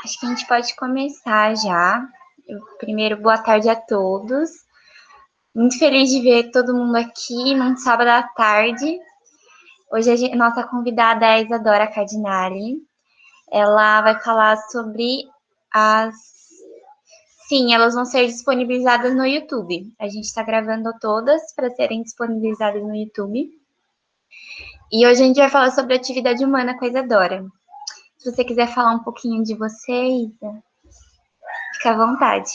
Acho que a gente pode começar já. Primeiro, boa tarde a todos. Muito feliz de ver todo mundo aqui num sábado à tarde. Hoje a nossa convidada é a Isadora Cardinali. Ela vai falar sobre as... Sim, elas vão ser disponibilizadas no YouTube. A gente está gravando todas para serem disponibilizadas no YouTube. E hoje a gente vai falar sobre atividade humana com a Isadora. Se você quiser falar um pouquinho de você, Isa, fica à vontade.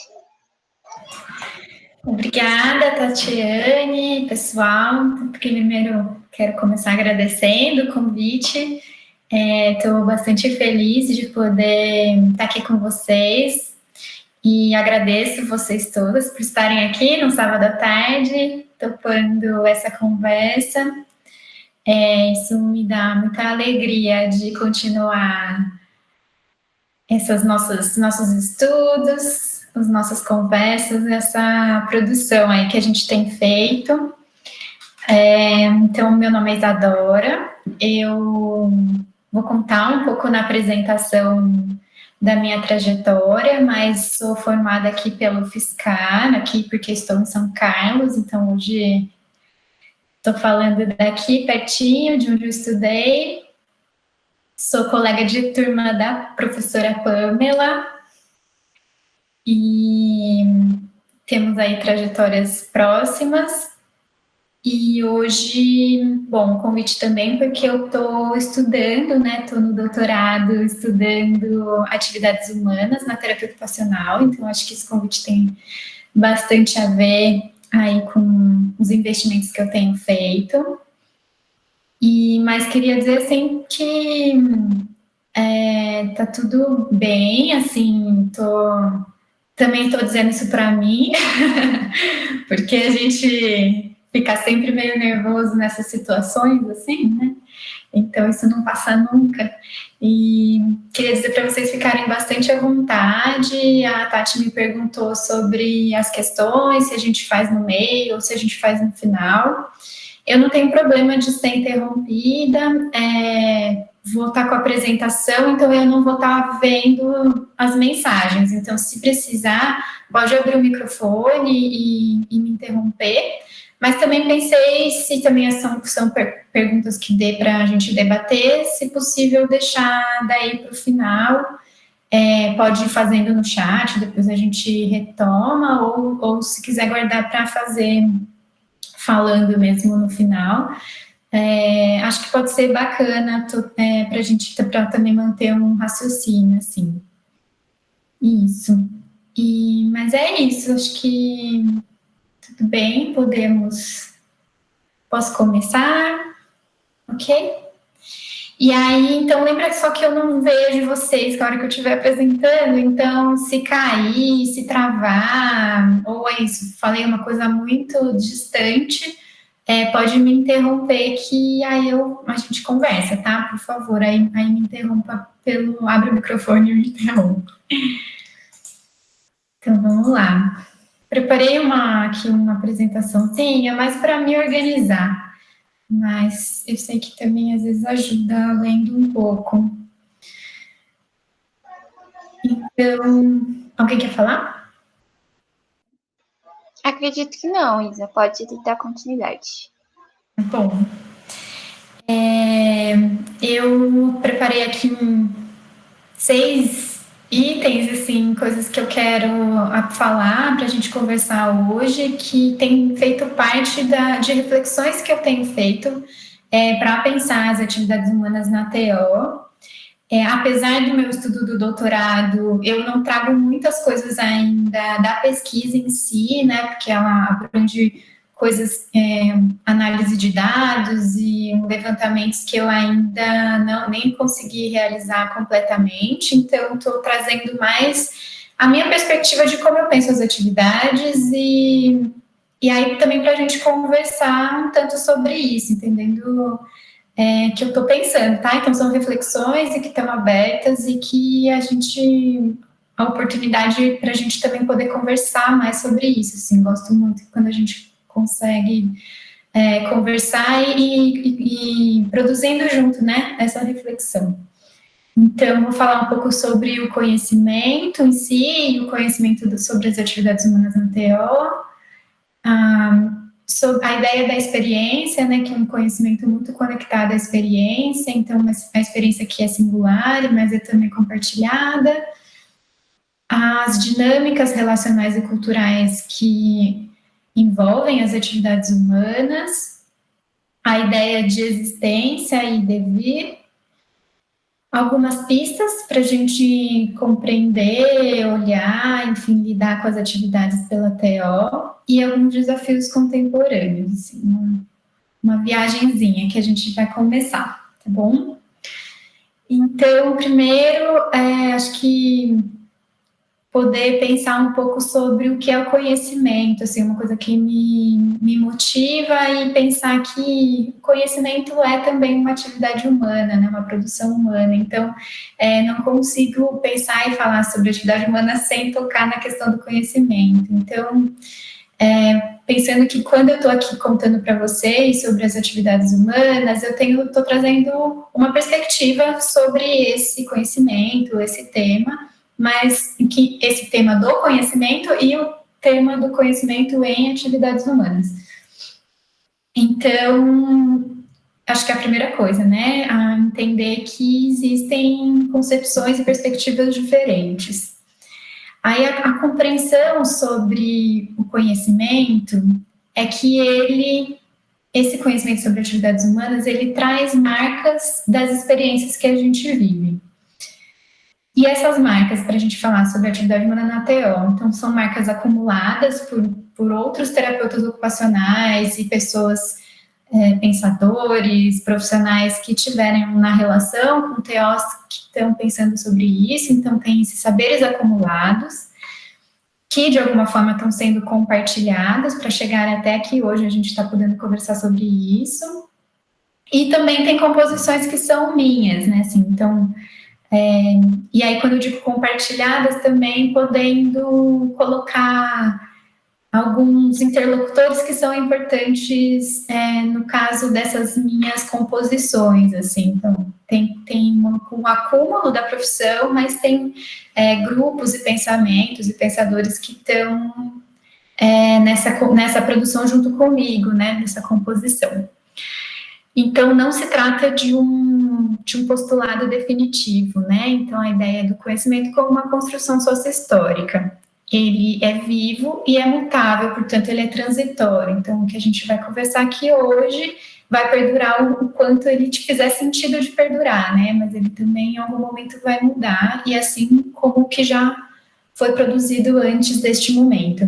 Obrigada, Tatiane, pessoal. Primeiro, quero começar agradecendo o convite. Estou bastante feliz de poder estar aqui com vocês e agradeço vocês todas por estarem aqui no sábado à tarde, topando essa conversa. Isso me dá muita alegria de continuar esses nossos estudos, as nossas conversas, essa produção aí que a gente tem feito. Então, meu nome é Isadora, eu vou contar um pouco na apresentação da minha trajetória, mas sou formada aqui pelo FSCar, aqui porque estou em São Carlos, então hoje estou falando daqui pertinho de onde eu estudei. Sou colega de turma da professora Pamela e temos aí trajetórias próximas. E hoje, bom, convite também porque eu estou estudando, né? Estou no doutorado estudando atividades humanas na terapia ocupacional, então acho que esse convite tem bastante a ver aí com os investimentos que eu tenho feito. Mas queria dizer assim que tá tudo bem, assim, também estou dizendo isso para mim, porque a gente fica sempre meio nervoso nessas situações, assim, né? Então, isso não passa nunca. E queria dizer para vocês ficarem bastante à vontade. A Tati me perguntou sobre as questões, se a gente faz no meio ou se a gente faz no final. Eu não tenho problema de ser interrompida, vou estar com a apresentação, então eu não vou estar vendo as mensagens. Então, se precisar, pode abrir o microfone e me interromper. Mas também pensei se também são perguntas que dê para a gente debater, se possível deixar daí para o final. Pode ir fazendo no chat, depois a gente retoma, ou se quiser guardar para fazer falando mesmo no final. Acho que pode ser bacana para a gente também manter um raciocínio, assim. Isso. Mas é isso, acho que tudo bem, posso começar, ok? E aí, então, lembra só que eu não vejo vocês na hora que eu estiver apresentando, então, se cair, se travar, ou é isso, falei uma coisa muito distante, pode me interromper que aí a gente conversa, tá? Por favor, aí me interrompa abre o microfone e me interrompa. Então, vamos lá. Preparei aqui uma apresentaçãozinha, mas para me organizar. Mas eu sei que também às vezes ajuda lendo um pouco. Então, alguém quer falar? Acredito que não, Isa. Pode dar continuidade. Bom, eu preparei aqui 6 itens, assim, coisas que eu quero falar para a gente conversar hoje, que tem feito parte de reflexões que eu tenho feito para pensar as atividades humanas na TO. Apesar do meu estudo do doutorado, eu não trago muitas coisas ainda da pesquisa em si, né, porque ela abrange coisas, análise de dados e levantamentos que eu ainda nem consegui realizar completamente, então estou trazendo mais a minha perspectiva de como eu penso as atividades e aí também para a gente conversar um tanto sobre isso, entendendo que eu estou pensando, tá? Então são reflexões e que estão abertas e que a oportunidade para a gente também poder conversar mais sobre isso, assim, gosto muito quando a gente consegue conversar e produzindo junto, né, essa reflexão. Então, vou falar um pouco sobre o conhecimento em si, o conhecimento sobre as atividades humanas na TO, sobre a ideia da experiência, né, que é um conhecimento muito conectado à experiência, então uma experiência que é singular, mas é também compartilhada, as dinâmicas relacionais e culturais que envolvem as atividades humanas, a ideia de existência e devir, algumas pistas para a gente compreender, olhar, enfim, lidar com as atividades pela TO e alguns desafios contemporâneos, assim, uma viagenzinha que a gente vai começar, tá bom? Então, primeiro, acho que poder pensar um pouco sobre o que é o conhecimento, assim, uma coisa que me motiva e pensar que conhecimento é também uma atividade humana, né, uma produção humana. Então, não consigo pensar e falar sobre atividade humana sem tocar na questão do conhecimento. Então, pensando que quando eu estou aqui contando para vocês sobre as atividades humanas, eu estou trazendo uma perspectiva sobre esse conhecimento, esse tema, mas que esse tema do conhecimento e o tema do conhecimento em atividades humanas. Então, acho que é a primeira coisa, né, a entender que existem concepções e perspectivas diferentes. Aí a compreensão sobre o conhecimento é que esse conhecimento sobre atividades humanas, ele traz marcas das experiências que a gente vive. E essas marcas, para a gente falar sobre a atividade humana na TO, então são marcas acumuladas por outros terapeutas ocupacionais e pessoas, pensadores, profissionais que tiveram na relação com TOs que estão pensando sobre isso, então tem esses saberes acumulados, que de alguma forma estão sendo compartilhadas para chegar até aqui hoje a gente está podendo conversar sobre isso. E também tem composições que são minhas, né? Assim, então, e aí quando eu digo compartilhadas, também podendo colocar alguns interlocutores que são importantes no caso dessas minhas composições, assim, então tem um acúmulo da profissão, mas tem grupos e pensamentos e pensadores que estão nessa produção junto comigo, né, nessa composição. Então, não se trata de um postulado definitivo, né? Então, a ideia do conhecimento como uma construção sociohistórica. Ele é vivo e é mutável, portanto, ele é transitório. Então, o que a gente vai conversar aqui hoje vai perdurar o quanto ele te fizer sentido de perdurar, né? Mas ele também, em algum momento, vai mudar, e assim como o que já foi produzido antes deste momento.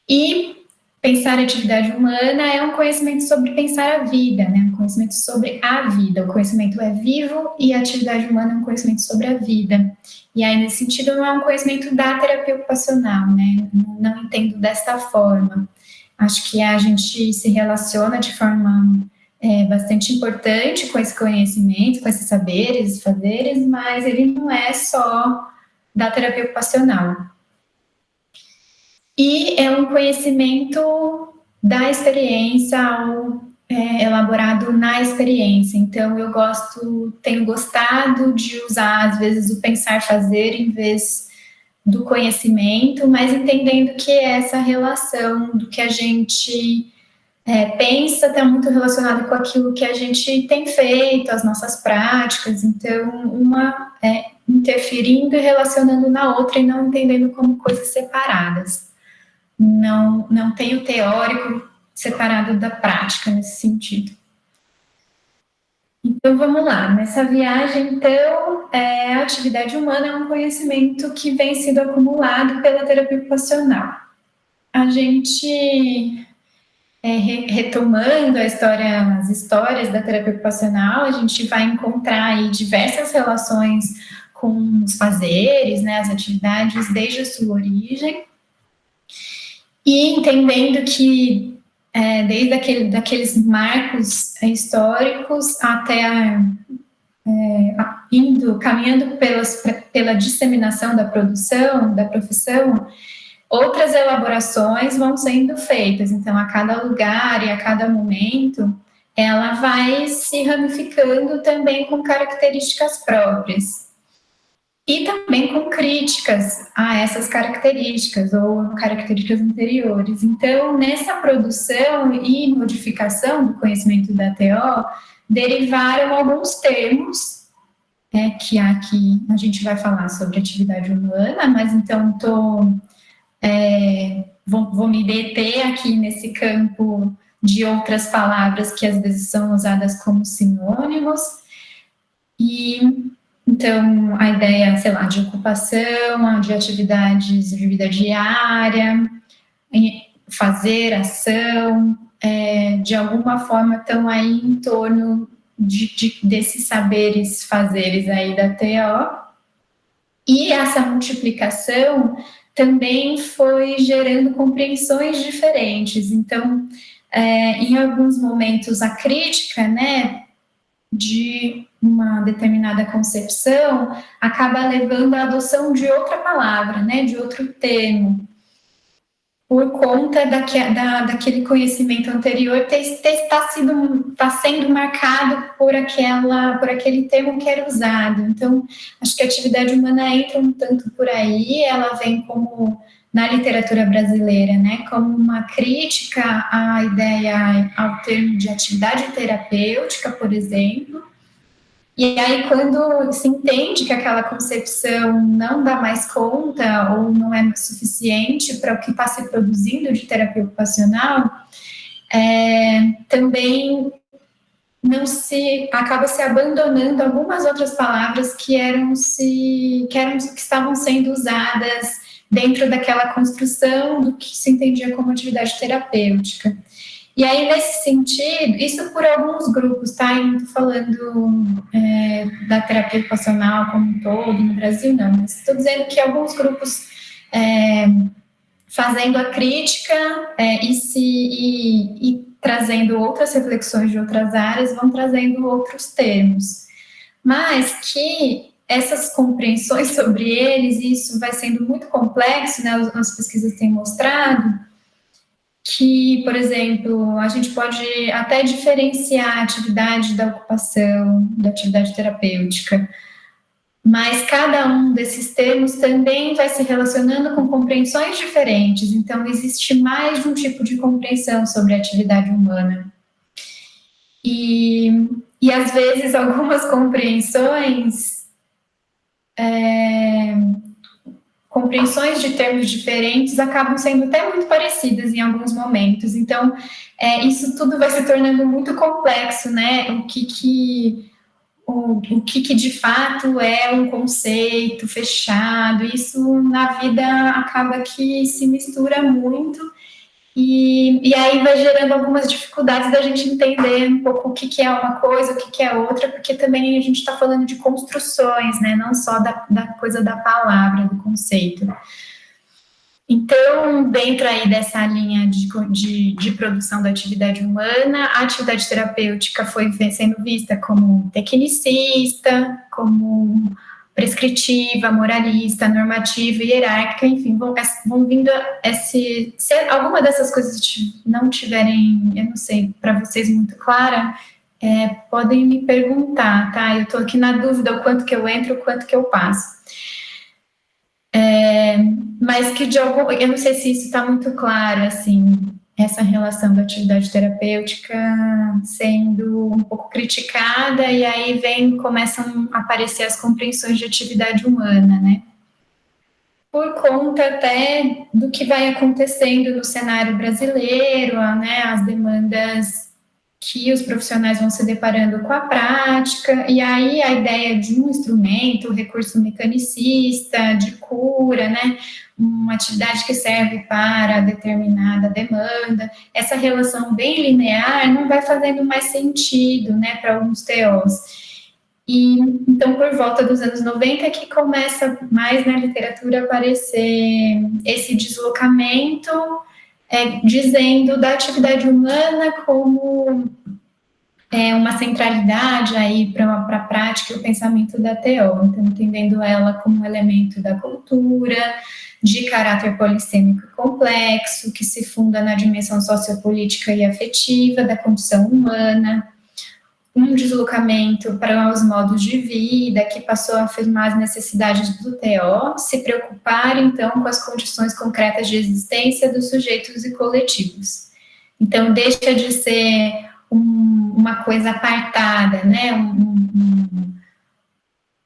E pensar a atividade humana é um conhecimento sobre pensar a vida, né? Um conhecimento sobre a vida. O conhecimento é vivo e a atividade humana é um conhecimento sobre a vida. E aí, nesse sentido, não é um conhecimento da terapia ocupacional, né? Não entendo desta forma. Acho que a gente se relaciona de forma bastante importante com esse conhecimento, com esses saberes, fazeres, mas ele não é só da terapia ocupacional. E é um conhecimento da experiência, elaborado na experiência. Então, tenho gostado de usar, às vezes, o pensar-fazer em vez do conhecimento, mas entendendo que essa relação do que a gente pensa está muito relacionado com aquilo que a gente tem feito, as nossas práticas. Então, uma interferindo e relacionando na outra e não entendendo como coisas separadas. Não tem o teórico separado da prática nesse sentido. Então, vamos lá. Nessa viagem, então, a atividade humana é um conhecimento que vem sendo acumulado pela terapia ocupacional. A gente, retomando as histórias da terapia ocupacional, a gente vai encontrar aí diversas relações com os fazeres, né, as atividades desde a sua origem, e entendendo que desde daqueles marcos históricos até caminhando pela disseminação da produção, da profissão, outras elaborações vão sendo feitas. Então, a cada lugar e a cada momento, ela vai se ramificando também com características próprias. E também com críticas a essas características ou características anteriores. Então, nessa produção e modificação do conhecimento da TO, derivaram alguns termos, né, que aqui a gente vai falar sobre atividade humana, mas então vou me deter aqui nesse campo de outras palavras que às vezes são usadas como sinônimos. E então a ideia, sei lá, de ocupação, de atividades de vida diária, fazer ação, de alguma forma estão aí em torno desses saberes fazeres aí da TO. E essa multiplicação também foi gerando compreensões diferentes. Então, em alguns momentos, a crítica, né, de uma determinada concepção acaba levando à adoção de outra palavra, né, de outro termo, por conta daquele conhecimento anterior está sendo marcado por aquele termo que era usado. Então, acho que a atividade humana entra um tanto por aí, ela vem como, na literatura brasileira, né, como uma crítica à ideia, ao termo de atividade terapêutica, por exemplo. E aí, quando se entende que aquela concepção não dá mais conta ou não é suficiente para o que está se produzindo de terapia ocupacional, também não acaba se abandonando algumas outras palavras que estavam sendo usadas dentro daquela construção do que se entendia como atividade terapêutica. E aí, nesse sentido, isso por alguns grupos, tá? Eu não estou falando da terapia ocupacional como um todo, no Brasil, não, mas estou dizendo que alguns grupos, fazendo a crítica e trazendo outras reflexões de outras áreas, vão trazendo outros termos. Mas que essas compreensões sobre eles, isso vai sendo muito complexo, né? As pesquisas têm mostrado que, por exemplo, a gente pode até diferenciar a atividade da ocupação, da atividade terapêutica, mas cada um desses termos também vai se relacionando com compreensões diferentes, então existe mais de um tipo de compreensão sobre a atividade humana. E às vezes algumas compreensões de termos diferentes acabam sendo até muito parecidas em alguns momentos. Então, isso tudo vai se tornando muito complexo, né? O que de fato é um conceito fechado, isso na vida acaba que se mistura muito e aí vai gerando algumas dificuldades da gente entender um pouco o que é uma coisa, o que é outra, porque também a gente está falando de construções, né? Não só da coisa da palavra, do conceito. Então, dentro aí dessa linha de produção da atividade humana, a atividade terapêutica foi sendo vista como tecnicista, como prescritiva, moralista, normativa, hierárquica, enfim, vão vindo se alguma dessas coisas não tiverem, eu não sei, para vocês muito clara, podem me perguntar, tá? Eu estou aqui na dúvida o quanto que eu entro, o quanto que eu passo. Mas que eu não sei se isso está muito claro, assim, essa relação da atividade terapêutica sendo um pouco criticada, e aí começam a aparecer as compreensões de atividade humana, né? Por conta até do que vai acontecendo no cenário brasileiro, né? As demandas que os profissionais vão se deparando com a prática, e aí a ideia de um instrumento, recurso mecanicista, de cura, né, uma atividade que serve para determinada demanda, essa relação bem linear não vai fazendo mais sentido, né, para alguns TOs. E então, por volta dos anos 90, é que começa mais na literatura a aparecer esse deslocamento, dizendo da atividade humana como uma centralidade aí para a prática e o pensamento da TO, então entendendo ela como um elemento da cultura, de caráter polissêmico e complexo, que se funda na dimensão sociopolítica e afetiva da condição humana, um deslocamento para os modos de vida, que passou a afirmar as necessidades do TO, se preocupar, então, com as condições concretas de existência dos sujeitos e coletivos. Então, deixa de ser uma coisa apartada, né,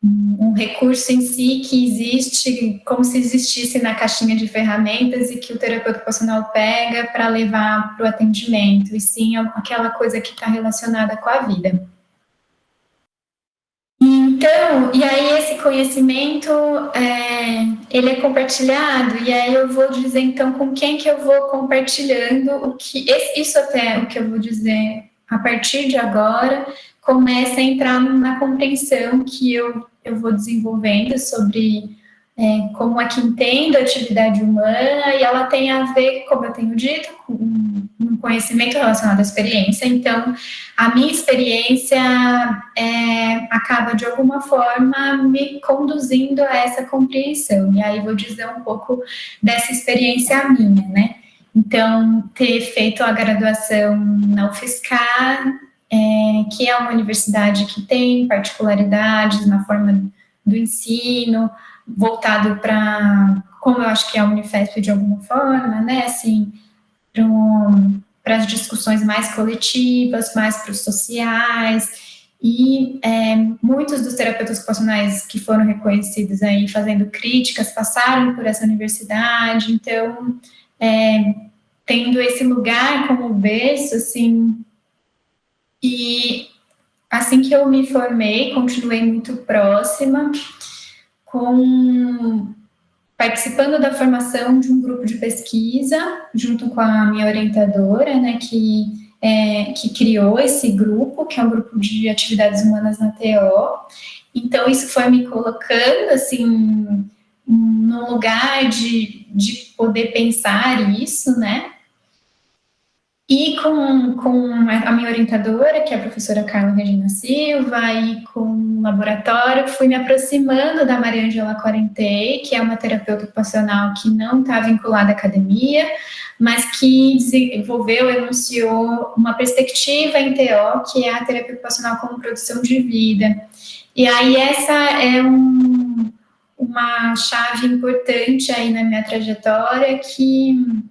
um recurso em si que existe como se existisse na caixinha de ferramentas e que o terapeuta ocupacional pega para levar para o atendimento, e sim aquela coisa que está relacionada com a vida. Então, e aí esse conhecimento, ele é compartilhado, e aí eu vou dizer, então, com quem que eu vou compartilhando, isso até o que eu vou dizer a partir de agora, começa a entrar na compreensão que eu vou desenvolvendo sobre como é que entendo a atividade humana, e ela tem a ver, como eu tenho dito, com um conhecimento relacionado à experiência. Então, a minha experiência acaba, de alguma forma, me conduzindo a essa compreensão. E aí vou dizer um pouco dessa experiência minha, né? Então, ter feito a graduação na UFSCar, que é uma universidade que tem particularidades na forma do ensino, voltado para, como eu acho que é a Unifesp de alguma forma, né, assim, para as discussões mais coletivas, mais para os sociais, e muitos dos terapeutas ocupacionais que foram reconhecidos aí fazendo críticas passaram por essa universidade, então, tendo esse lugar como berço, assim, e assim que eu me formei, continuei muito próxima, participando da formação de um grupo de pesquisa, junto com a minha orientadora, né, que criou esse grupo, que é um grupo de atividades humanas na TO. Então, isso foi me colocando, assim, num lugar de poder pensar isso, né, e com a minha orientadora, que é a professora Carla Regina Silva, e com o laboratório, fui me aproximando da Mariângela Quarentei, que é uma terapeuta ocupacional que não está vinculada à academia, mas que desenvolveu, enunciou uma perspectiva em TO, que é a terapia ocupacional como produção de vida. E aí essa é uma chave importante aí na minha trajetória, que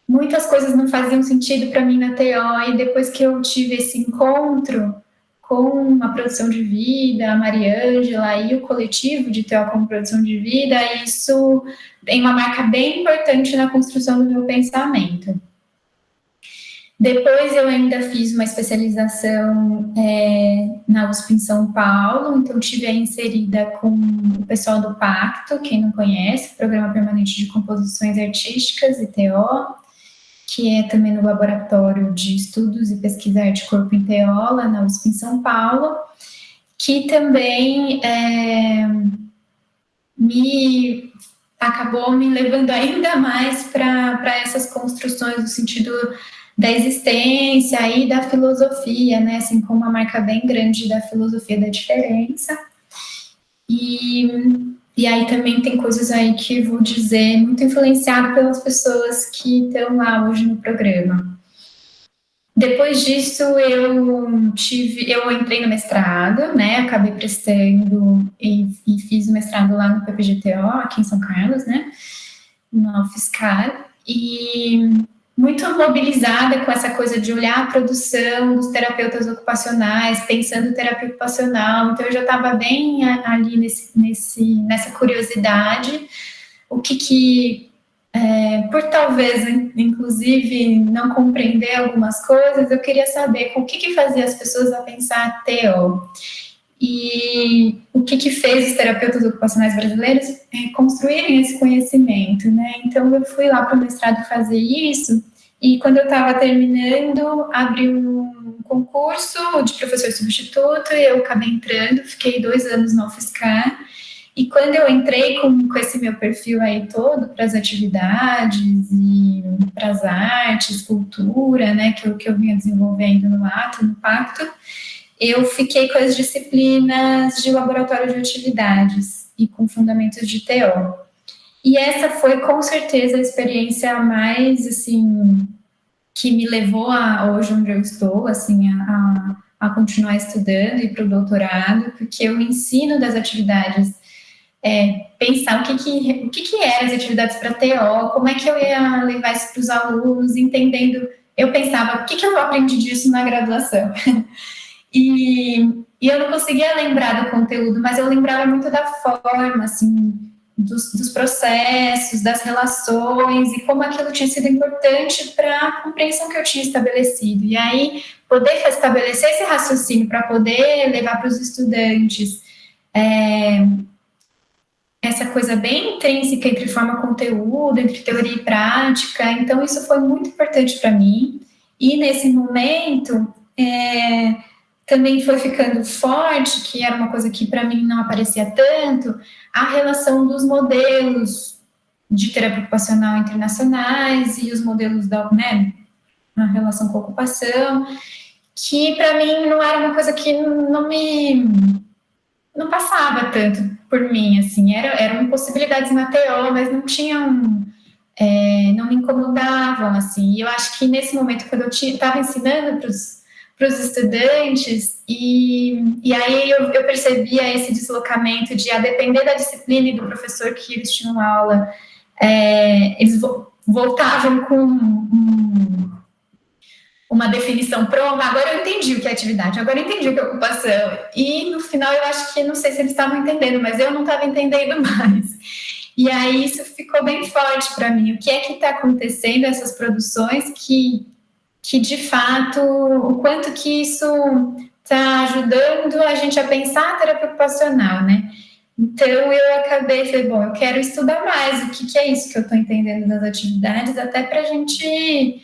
muitas coisas não faziam sentido para mim na TO, e depois que eu tive esse encontro com a produção de vida, a Mariângela e o coletivo de TO como produção de vida, isso tem uma marca bem importante na construção do meu pensamento. Depois eu ainda fiz uma especialização na USP em São Paulo, então estive inserida com o pessoal do Pacto, quem não conhece, Programa Permanente de Composições Artísticas, ITO, que é também no Laboratório de Estudos e Pesquisa Arte Corpo em TO, lá na USP em São Paulo, que também acabou me levando ainda mais para essas construções no sentido da existência e da filosofia, né, assim, com uma marca bem grande da filosofia da diferença. E aí também tem coisas aí que vou dizer muito influenciado pelas pessoas que estão lá hoje no programa. Depois disso, eu entrei no mestrado, né, acabei prestando e fiz o mestrado lá no PPGTO, aqui em São Carlos, né, na UFSCar, e muito mobilizada com essa coisa de olhar a produção dos terapeutas ocupacionais, pensando terapia ocupacional, então eu já estava bem ali nessa curiosidade, por talvez, inclusive, não compreender algumas coisas, eu queria saber o que fazia as pessoas a pensar TO. E o que fez os terapeutas ocupacionais brasileiros construírem esse conhecimento, né? Então, eu fui lá para o mestrado fazer isso, e quando eu estava terminando, abriu um concurso de professor substituto, e eu acabei entrando, fiquei 2 anos na UFSCar, e quando eu entrei com esse meu perfil aí todo para as atividades e para as artes, cultura, né, que eu vinha desenvolvendo no Pacto, eu fiquei com as disciplinas de laboratório de atividades e com fundamentos de TO. E essa foi, com certeza, a experiência mais, assim, que me levou a hoje onde eu estou, assim, a continuar estudando e para o doutorado, porque o ensino das atividades, pensar o que eram as atividades para TO, como é que eu ia levar isso para os alunos, entendendo, eu pensava, o que eu aprendi disso na graduação? E eu não conseguia lembrar do conteúdo, mas eu lembrava muito da forma, assim, dos processos, das relações e como aquilo tinha sido importante para a compreensão que eu tinha estabelecido. E aí, poder estabelecer esse raciocínio para poder levar para os estudantes essa coisa bem intrínseca entre forma e conteúdo, entre teoria e prática. Então, isso foi muito importante para mim. E nesse momento, também foi ficando forte, que era uma coisa que para mim não aparecia tanto, a relação dos modelos de terapia ocupacional internacionais e os modelos da, né, na relação com a ocupação, que para mim não era uma coisa que não passava tanto por mim, assim, eram possibilidades na TO, mas não tinham, não me incomodavam, assim, e eu acho que nesse momento, quando eu estava ensinando para os estudantes, e aí eu percebia esse deslocamento de, a depender da disciplina e do professor que eles tinham aula, eles voltavam com uma definição pronta, agora eu entendi o que é atividade, agora eu entendi o que é ocupação, e no final eu acho que, não sei se eles estavam entendendo, mas eu não estava entendendo mais. E aí isso ficou bem forte para mim, o que é que está acontecendo, essas produções que de fato, o quanto que isso está ajudando a gente a pensar a terapia ocupacional, né? Então eu acabei, falei, bom, eu quero estudar mais o que é isso que eu estou entendendo das atividades, até para a gente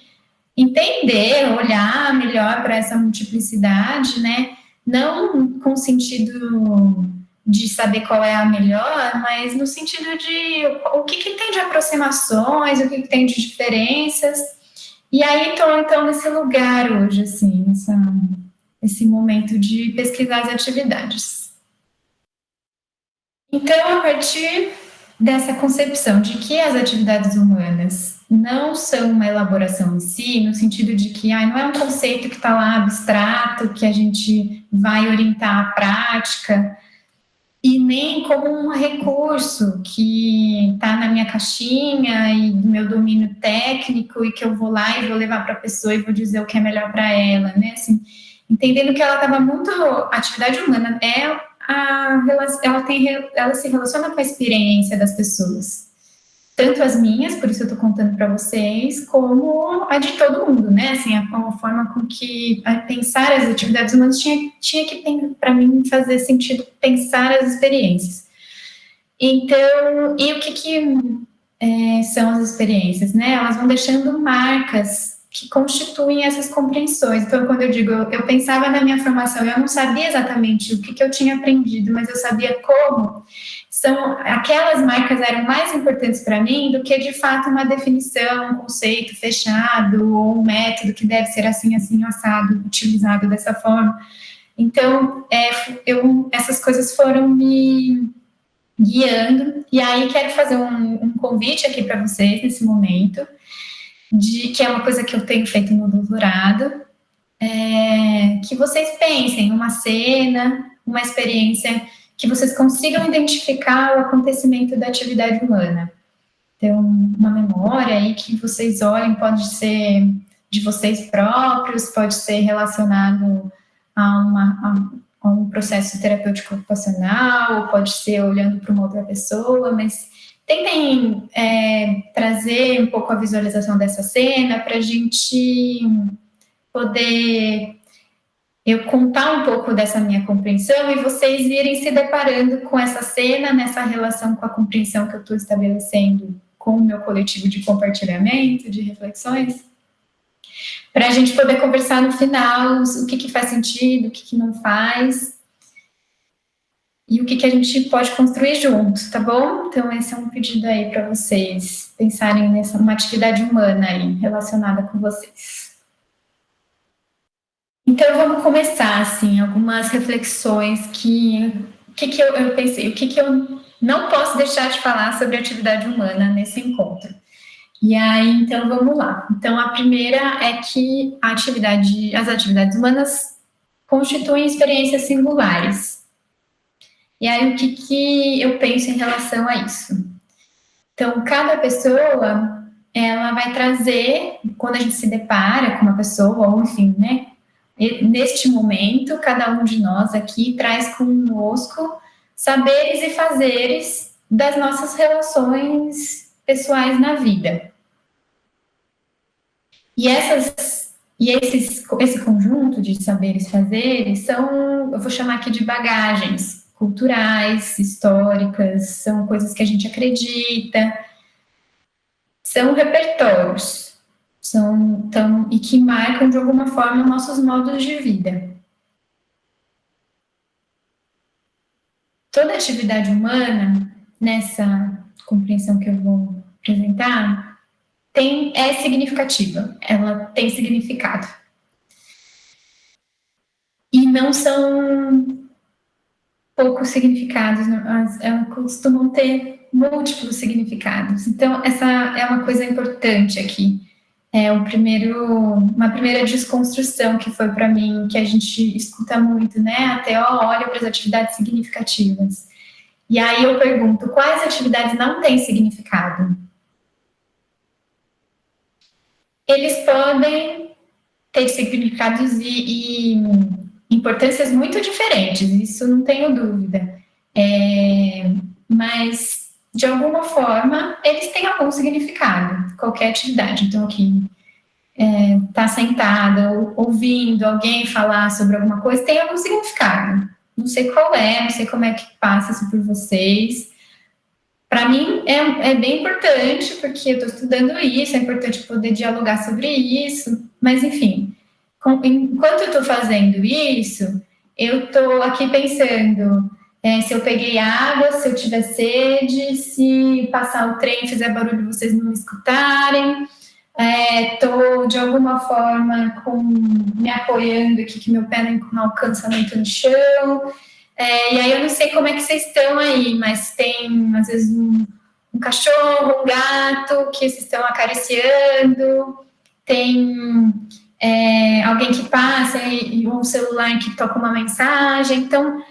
entender, olhar melhor para essa multiplicidade, né? Não com sentido de saber qual é a melhor, mas no sentido de o que tem de aproximações, o que tem de diferenças. E aí estou, então, nesse lugar hoje, assim, esse momento de pesquisar as atividades. Então, a partir dessa concepção de que as atividades humanas não são uma elaboração em si, no sentido de que não é um conceito que está lá abstrato, que a gente vai orientar a prática, e nem como um recurso que está na minha caixinha e do meu domínio técnico e que eu vou lá e vou levar para a pessoa e vou dizer o que é melhor para ela, né? Assim, entendendo que ela estava muito... A atividade humana ela se relaciona com a experiência das pessoas. Tanto as minhas, por isso eu estou contando para vocês, como a de todo mundo, né? Assim, a forma com que pensar as atividades humanas tinha que, para mim, fazer sentido pensar as experiências. Então, e o que são as experiências, né? Elas vão deixando marcas que constituem essas compreensões. Então, quando eu digo, eu pensava na minha formação, eu não sabia exatamente o que eu tinha aprendido, mas eu sabia como. Aquelas marcas eram mais importantes para mim do que, de fato, uma definição, um conceito fechado, ou um método que deve ser assim, assim, assado, utilizado dessa forma. Então, essas coisas foram me guiando, e aí quero fazer um convite aqui para vocês nesse momento, que é uma coisa que eu tenho feito no doutorado, que vocês pensem numa cena, uma experiência que vocês consigam identificar o acontecimento da atividade humana. Então, uma memória aí que vocês olhem, pode ser de vocês próprios, pode ser relacionado a um processo terapêutico ocupacional, ou pode ser olhando para uma outra pessoa, mas tentem trazer um pouco a visualização dessa cena para a gente poder eu contar um pouco dessa minha compreensão e vocês irem se deparando com essa cena, nessa relação com a compreensão que eu estou estabelecendo com o meu coletivo de compartilhamento, de reflexões, para a gente poder conversar no final o que faz sentido, o que não faz, e o que a gente pode construir junto, tá bom? Então, esse é um pedido aí para vocês pensarem numa atividade humana aí, relacionada com vocês. Então, vamos começar, assim, algumas reflexões o que eu pensei, o que eu não posso deixar de falar sobre atividade humana nesse encontro. E aí, então, vamos lá. Então, a primeira é que as atividades humanas constituem experiências singulares. E aí, o que eu penso em relação a isso? Então, cada pessoa, ela vai trazer, quando a gente se depara com uma pessoa, ou enfim, né? Neste momento, cada um de nós aqui traz conosco saberes e fazeres das nossas relações pessoais na vida. E esse conjunto de saberes e fazeres são, eu vou chamar aqui de bagagens culturais, históricas, são coisas que a gente acredita, são repertórios, e que marcam de alguma forma nossos modos de vida. Toda atividade humana, nessa compreensão que eu vou apresentar, é significativa, ela tem significado. E não são poucos significados, elas costumam ter múltiplos significados. Então, essa é uma coisa importante aqui. É uma primeira desconstrução que foi para mim, que a gente escuta muito, né? Até olha para as atividades significativas. E aí eu pergunto, quais atividades não têm significado? Eles podem ter significados e importâncias muito diferentes, isso não tenho dúvida. Mas, de alguma forma, eles têm algum significado, qualquer atividade. Então, aqui, tá sentada, ouvindo alguém falar sobre alguma coisa, tem algum significado. Não sei qual é, não sei como é que passa isso por vocês. Para mim, é bem importante, porque eu estou estudando isso, é importante poder dialogar sobre isso, mas, enfim, enquanto eu estou fazendo isso, eu estou aqui pensando se eu peguei água, se eu tiver sede, se passar o trem e fizer barulho vocês não me escutarem, estou de alguma forma me apoiando aqui, que meu pé não alcança muito no chão, e aí eu não sei como é que vocês estão aí, mas tem às vezes um cachorro, um gato que vocês estão acariciando, tem alguém que passa e um celular que toca uma mensagem. Então,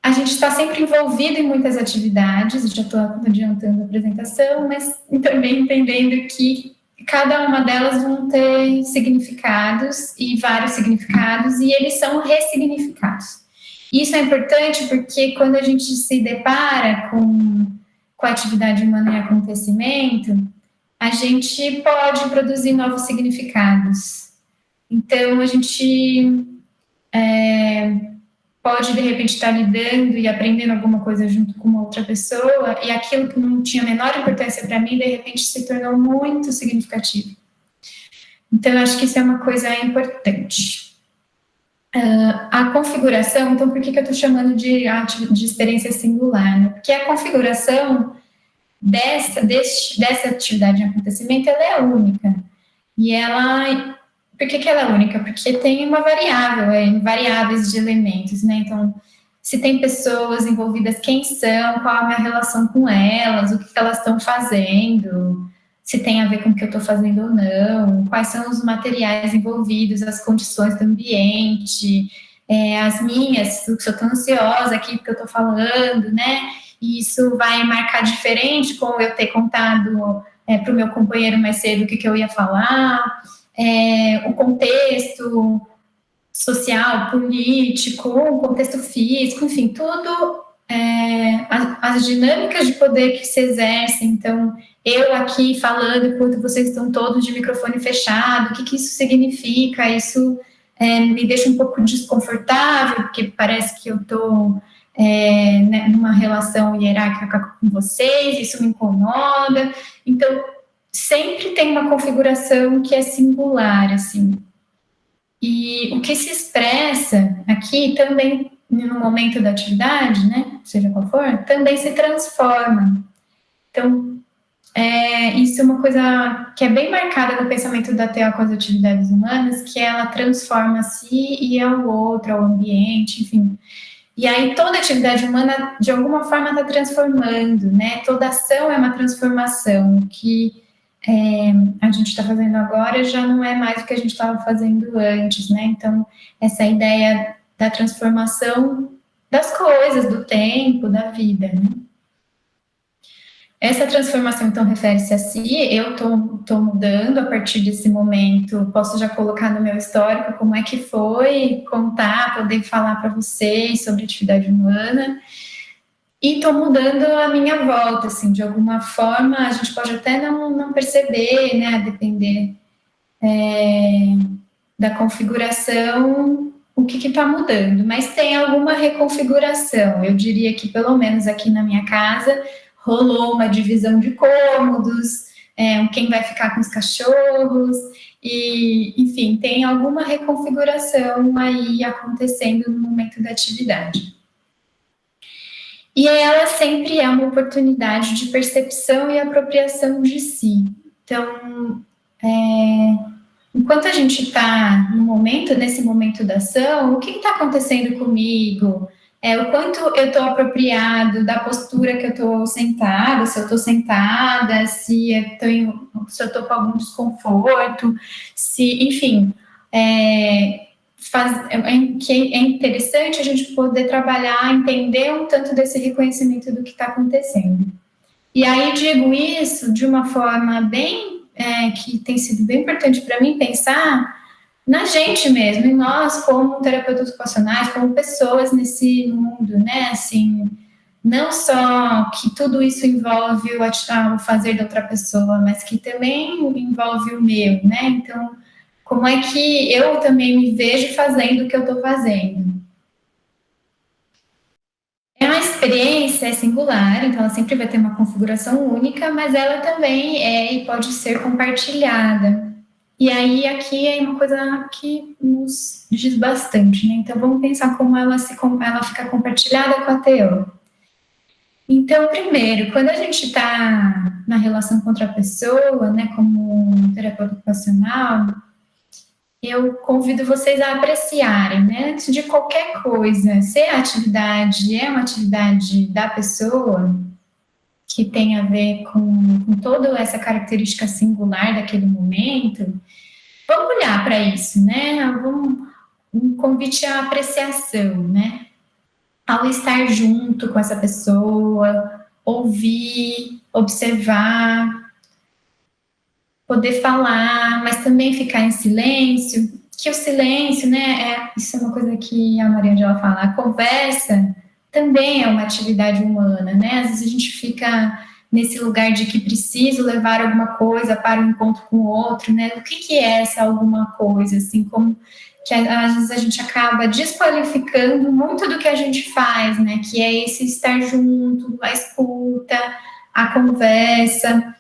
a gente está sempre envolvido em muitas atividades, já estou adiantando a apresentação, mas também entendendo que cada uma delas vão ter significados e vários significados, e eles são ressignificados. Isso é importante porque quando a gente se depara com a atividade humana em acontecimento, a gente pode produzir novos significados. Então, a gente pode, de repente, estar lidando e aprendendo alguma coisa junto com uma outra pessoa, e aquilo que não tinha a menor importância para mim, de repente, se tornou muito significativo. Então, eu acho que isso é uma coisa importante. A configuração, então, por que eu estou chamando de experiência singular? Né? Porque a configuração dessa atividade de acontecimento, ela é única. E ela... Por que ela é única? Porque tem uma variáveis de elementos, né? Então, se tem pessoas envolvidas, quem são, qual a minha relação com elas, o que elas estão fazendo, se tem a ver com o que eu estou fazendo ou não, quais são os materiais envolvidos, as condições do ambiente, as minhas, se eu estou ansiosa aqui porque eu estou falando, né? E isso vai marcar diferente com eu ter contado para o meu companheiro mais cedo o que eu ia falar, o contexto social, político, o contexto físico, enfim, tudo, as dinâmicas de poder que se exercem. Então, eu aqui falando enquanto vocês estão todos de microfone fechado, o que isso significa? Isso me deixa um pouco desconfortável, porque parece que eu estou numa relação hierárquica com vocês, isso me incomoda. Então, sempre tem uma configuração que é singular, assim. E o que se expressa aqui também, no momento da atividade, né, seja qual for, também se transforma. Então, isso é uma coisa que é bem marcada no pensamento da TO com as atividades humanas, que ela transforma a si e ao outro, ao ambiente, enfim. E aí toda atividade humana, de alguma forma, está transformando, né? Toda ação é uma transformação. O que a gente está fazendo agora já não é mais o que a gente estava fazendo antes, né? Então, essa ideia da transformação das coisas, do tempo, da vida, né? Essa transformação, então, refere-se a si. Eu tô mudando a partir desse momento. Posso já colocar no meu histórico como é que foi, contar, poder falar para vocês sobre atividade humana. E estou mudando a minha volta, assim, de alguma forma, a gente pode até não perceber, né, a depender da configuração, o que está mudando, mas tem alguma reconfiguração. Eu diria que, pelo menos aqui na minha casa, rolou uma divisão de cômodos, quem vai ficar com os cachorros, e, enfim, tem alguma reconfiguração aí acontecendo no momento da atividade. E ela sempre é uma oportunidade de percepção e apropriação de si. Então, enquanto a gente está nesse momento da ação, o que está acontecendo comigo? O quanto eu estou apropriado da postura que eu estou sentada, se eu estou sentada, se eu estou com algum desconforto, enfim, que é interessante a gente poder trabalhar, entender um tanto desse reconhecimento do que está acontecendo. E aí digo isso de uma forma que tem sido bem importante para mim pensar na gente mesmo, em nós como terapeutas ocupacionais, como pessoas nesse mundo, né? Assim, não só que tudo isso envolve o fazer da outra pessoa, mas que também envolve o meu, né? Então, como é que eu também me vejo fazendo o que eu estou fazendo? A experiência é singular, então ela sempre vai ter uma configuração única, mas ela também é e pode ser compartilhada. E aí aqui é uma coisa que nos diz bastante, né? Então vamos pensar como ela fica compartilhada com a TO. Então, primeiro, quando a gente está na relação com outra pessoa, né, como um terapeuta ocupacional, eu convido vocês a apreciarem, né, antes de qualquer coisa, se a atividade é uma atividade da pessoa, que tem a ver com toda essa característica singular daquele momento, vamos olhar para isso, né, um convite à apreciação, né, ao estar junto com essa pessoa, ouvir, observar, poder falar, mas também ficar em silêncio, que o silêncio, né, isso é uma coisa que a Maria Angela fala, a conversa também é uma atividade humana, né, às vezes a gente fica nesse lugar de que preciso levar alguma coisa para um encontro com o outro, né, o que é essa alguma coisa, assim, como que às vezes a gente acaba desqualificando muito do que a gente faz, né, que é esse estar junto, a escuta, a conversa,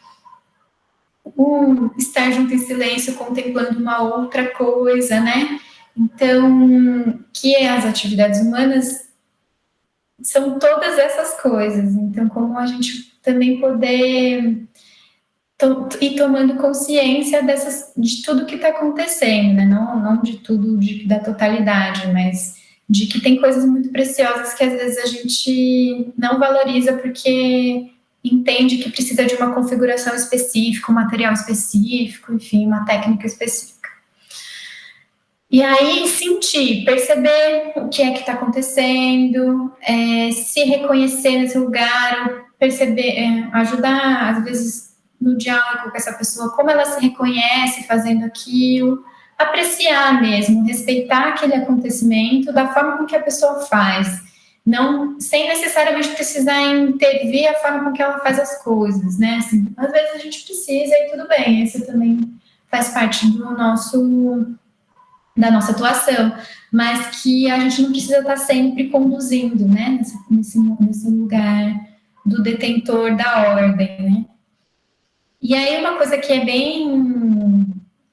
estar junto em silêncio, contemplando uma outra coisa, né? Então, que as atividades humanas são todas essas coisas. Então, como a gente também poder ir tomando consciência de tudo que está acontecendo, né? Não de tudo, da totalidade, mas de que tem coisas muito preciosas que às vezes a gente não valoriza porque entende que precisa de uma configuração específica, um material específico, enfim, uma técnica específica. E aí sentir, perceber o que é que está acontecendo, se reconhecer nesse lugar, perceber, ajudar, às vezes, no diálogo com essa pessoa, como ela se reconhece fazendo aquilo, apreciar mesmo, respeitar aquele acontecimento da forma com que a pessoa faz, não, sem necessariamente precisar intervir a forma com que ela faz as coisas, né? Assim, às vezes a gente precisa e tudo bem, isso também faz parte da nossa atuação, mas que a gente não precisa estar sempre conduzindo, né, nesse lugar do detentor da ordem, né. E aí uma coisa que é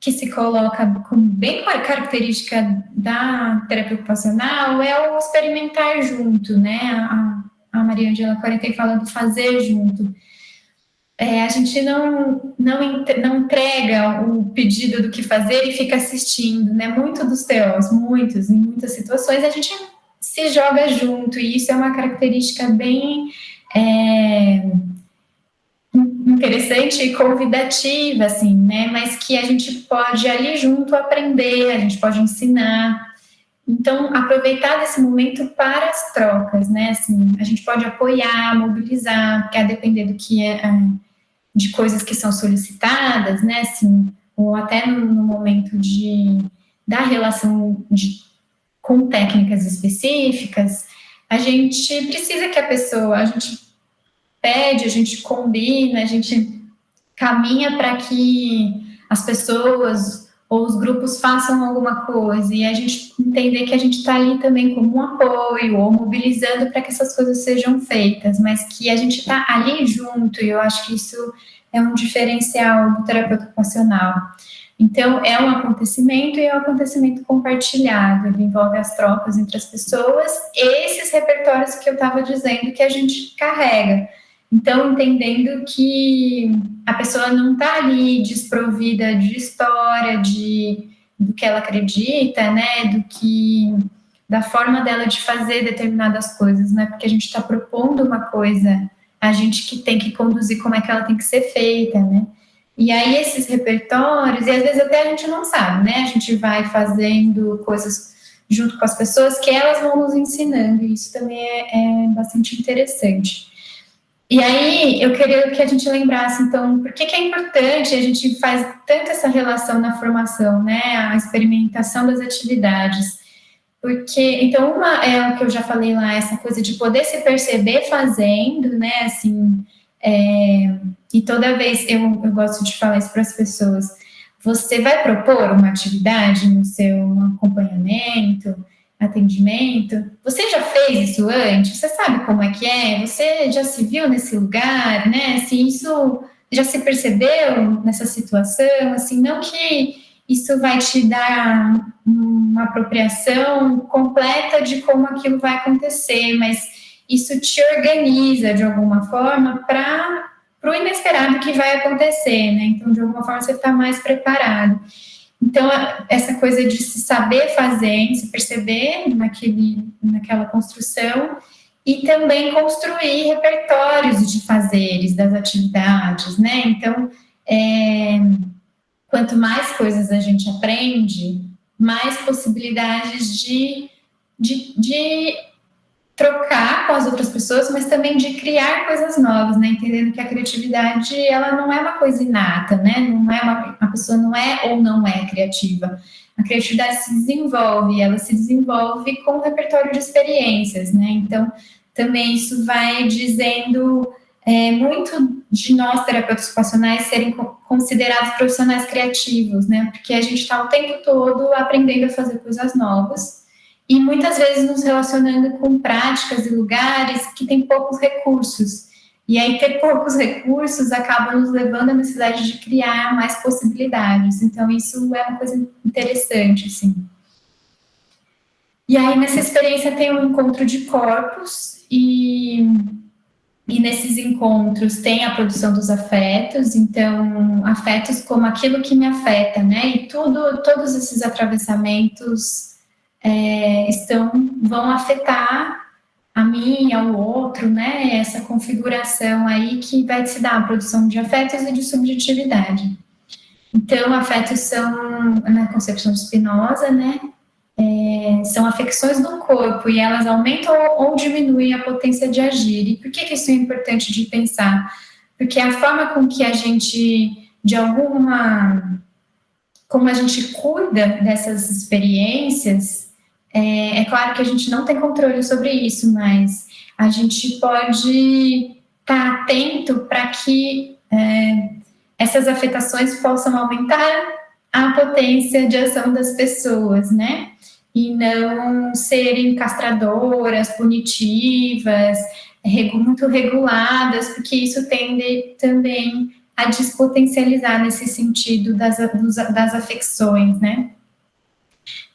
que se coloca como bem característica da terapia ocupacional é o experimentar junto, né, a Maria Angela Quarentei fala do fazer junto. A gente não entrega o pedido do que fazer e fica assistindo, né? Muito dos TOs, em muitas situações, a gente se joga junto, e isso é uma característica bem interessante e convidativa, assim, né? Mas que a gente pode ali junto aprender, a gente pode ensinar. Então, aproveitar desse momento para as trocas, né? Assim, a gente pode apoiar, mobilizar, porque a depender do que de coisas que são solicitadas, né? Assim, ou até no momento da relação com técnicas específicas, a gente precisa que a gente pede, a gente combina, a gente caminha para que as pessoas ou os grupos façam alguma coisa, e a gente entender que a gente está ali também como um apoio, ou mobilizando para que essas coisas sejam feitas, mas que a gente está ali junto, e eu acho que isso é um diferencial do terapeuta ocupacional. Então, é um acontecimento e é um acontecimento compartilhado, ele envolve as trocas entre as pessoas e esses repertórios que eu estava dizendo que a gente carrega. Então, entendendo que a pessoa não está ali desprovida de história, do que ela acredita, né, da forma dela de fazer determinadas coisas, né, porque a gente está propondo uma coisa, a gente que tem que conduzir como é que ela tem que ser feita, né. E aí esses repertórios, e às vezes até a gente não sabe, né, a gente vai fazendo coisas junto com as pessoas que elas vão nos ensinando, e isso também é bastante interessante. E aí, eu queria que a gente lembrasse, então, por que é importante a gente faz tanto essa relação na formação, né, a experimentação das atividades. Porque, então, uma é o que eu já falei lá, essa coisa de poder se perceber fazendo, né, assim, e toda vez, eu gosto de falar isso para as pessoas, você vai propor uma atividade no seu acompanhamento, atendimento, você já fez isso antes? Você sabe como é que é? Você já se viu nesse lugar, né? Assim, isso já se percebeu nessa situação? Assim, não que isso vai te dar uma apropriação completa de como aquilo vai acontecer, mas isso te organiza de alguma forma para o inesperado que vai acontecer, né? Então, de alguma forma, você está mais preparado. Então, essa coisa de se saber fazer, se perceber naquela construção e também construir repertórios de fazeres, das atividades, né? Então, quanto mais coisas a gente aprende, mais possibilidades de trocar com as outras pessoas, mas também de criar coisas novas, né? Entendendo que a criatividade, ela não é uma coisa inata, né? Não é a pessoa não é ou não é criativa. A criatividade se desenvolve, ela se desenvolve com um repertório de experiências, né? Então, também isso vai dizendo muito de nós, terapeutas ocupacionais, serem considerados profissionais criativos, né? Porque a gente está o tempo todo aprendendo a fazer coisas novas, e muitas vezes nos relacionando com práticas e lugares que têm poucos recursos. E aí ter poucos recursos acaba nos levando à necessidade de criar mais possibilidades. Então, isso é uma coisa interessante, assim. E aí, nessa experiência, tem um encontro de corpos, e nesses encontros tem a produção dos afetos, então, afetos como aquilo que me afeta, né? E todos esses atravessamentos vão afetar a mim, ao outro, né? Essa configuração aí que vai se dar a produção de afetos e de subjetividade. Então, afetos são, na concepção de Spinoza, né? São afecções do corpo e elas aumentam ou diminuem a potência de agir. E por que isso é importante de pensar? Porque a forma com que a gente, como a gente cuida dessas experiências, é claro que a gente não tem controle sobre isso, mas a gente pode estar atento para que essas afetações possam aumentar a potência de ação das pessoas, né? E não serem castradoras, punitivas, muito reguladas, porque isso tende também a despotencializar nesse sentido das afecções, né?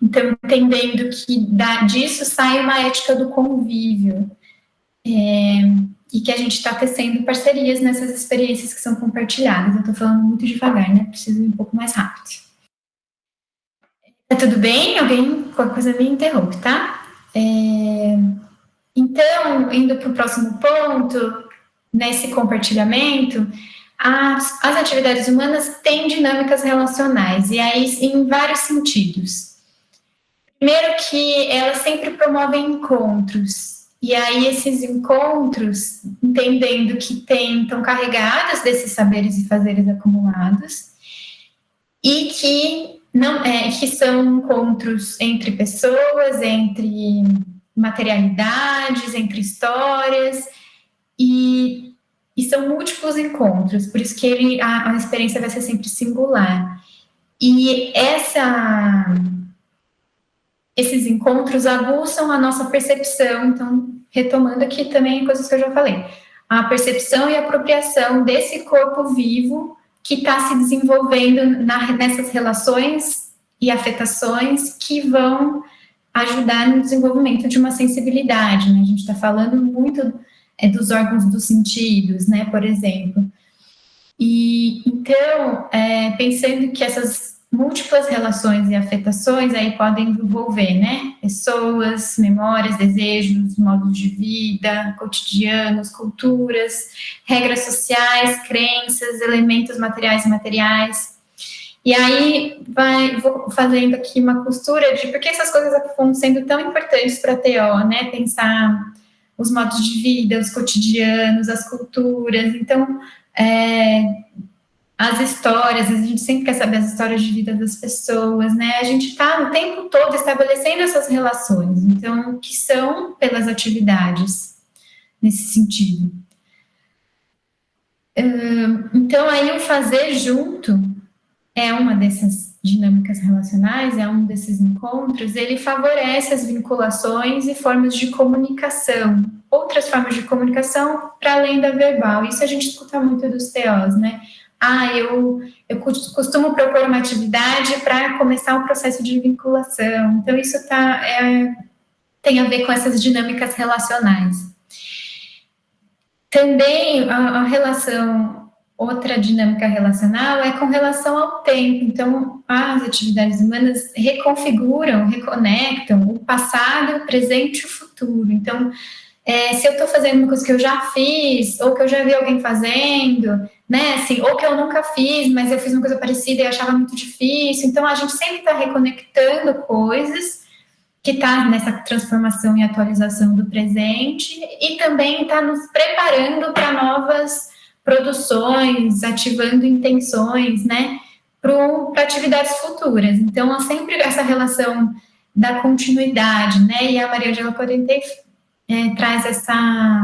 Então, entendendo que disso sai uma ética do convívio, e que a gente está tecendo parcerias nessas experiências que são compartilhadas. Eu estou falando muito devagar, né? Preciso ir um pouco mais rápido. Tá tudo bem? Alguém, qualquer coisa me interrompe, tá? Então, indo para o próximo ponto, nesse compartilhamento, as atividades humanas têm dinâmicas relacionais, e aí em vários sentidos. Primeiro que elas sempre promovem encontros, e aí esses encontros, entendendo que estão carregadas desses saberes e fazeres acumulados, e que não que são encontros entre pessoas, entre materialidades, entre histórias, e são múltiplos encontros, por isso que a experiência vai ser sempre singular. E esses encontros aguçam a nossa percepção, então, retomando aqui também coisas que eu já falei, a percepção e apropriação desse corpo vivo que está se desenvolvendo nessas relações e afetações que vão ajudar no desenvolvimento de uma sensibilidade, né? A gente está falando muito dos órgãos dos sentidos, né, por exemplo. E, então, pensando que essas múltiplas relações e afetações aí podem envolver, né, pessoas, memórias, desejos, modos de vida, cotidianos, culturas, regras sociais, crenças, elementos materiais e imateriais. E aí, vou fazendo aqui uma costura de por que essas coisas vão sendo tão importantes para a TO, né? Pensar os modos de vida, os cotidianos, as culturas. Então, as histórias, a gente sempre quer saber as histórias de vida das pessoas, né? A gente está o tempo todo estabelecendo essas relações, então, que são pelas atividades, nesse sentido. Então, aí o fazer junto é uma dessas dinâmicas relacionais, é um desses encontros, ele favorece as vinculações e formas de comunicação, outras formas de comunicação para além da verbal. Isso a gente escuta muito dos TOs, né? Eu costumo propor uma atividade para começar o processo de vinculação. Então, isso tem a ver com essas dinâmicas relacionais. Também a relação... Outra dinâmica relacional é com relação ao tempo. Então, as atividades humanas reconfiguram, reconectam o passado, o presente e o futuro. Então, se eu estou fazendo uma coisa que eu já fiz, ou que eu já vi alguém fazendo, né, assim, ou que eu nunca fiz, mas eu fiz uma coisa parecida e achava muito difícil. Então, a gente sempre está reconectando coisas que está nessa transformação e atualização do presente e também está nos preparando para novas produções, ativando intenções, né, para atividades futuras. Então, há sempre essa relação da continuidade, né, e a Maria Angela Correntei traz essa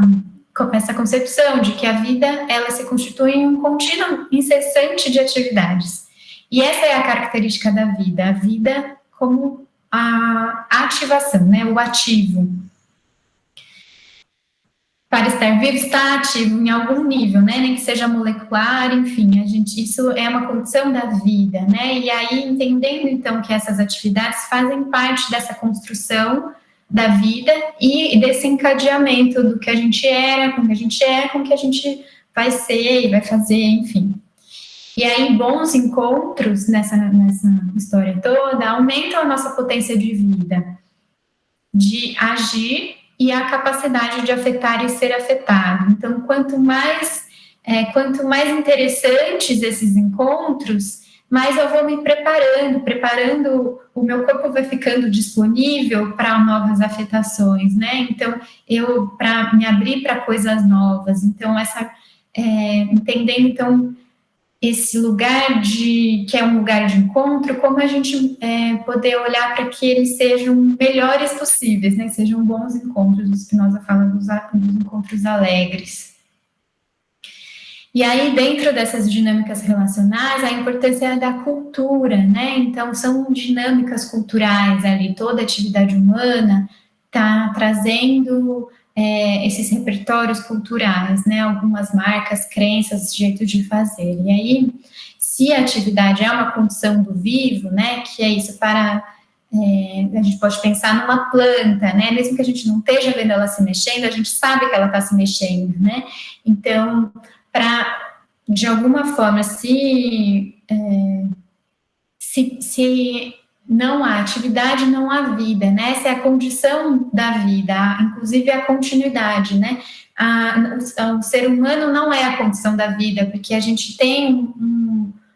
concepção de que a vida, ela se constitui em um contínuo incessante de atividades. E essa é a característica da vida, a vida como a ativação, né, o ativo. Para estar vivo, está ativo em algum nível, né? Nem que seja molecular, enfim, isso é uma condição da vida, né? E aí, entendendo, então, que essas atividades fazem parte dessa construção da vida e desse encadeamento do que a gente era, com o que a gente é, com o que a gente vai ser e vai fazer, enfim. E aí, bons encontros nessa história toda aumentam a nossa potência de vida, de agir e a capacidade de afetar e ser afetado. Então, quanto mais interessantes esses encontros, mais eu vou me preparando, o meu corpo vai ficando disponível para novas afetações, né? Então, para me abrir para coisas novas. Então, entendendo, então, esse lugar que é um lugar de encontro, como a gente poder olhar para que eles sejam melhores possíveis, né? Sejam bons encontros, o Spinoza fala dos encontros alegres. E aí, dentro dessas dinâmicas relacionais, a importância da cultura, né? Então, são dinâmicas culturais ali, toda atividade humana está trazendo esses repertórios culturais, né, algumas marcas, crenças, jeitos de fazer. E aí, se a atividade é uma condição do vivo, né, que é isso a gente pode pensar numa planta, né, mesmo que a gente não esteja vendo ela se mexendo, a gente sabe que ela está se mexendo, né, então, de alguma forma, se não há atividade, não há vida, né? Essa é a condição da vida, inclusive a continuidade, né? O ser humano não é a condição da vida, porque a gente tem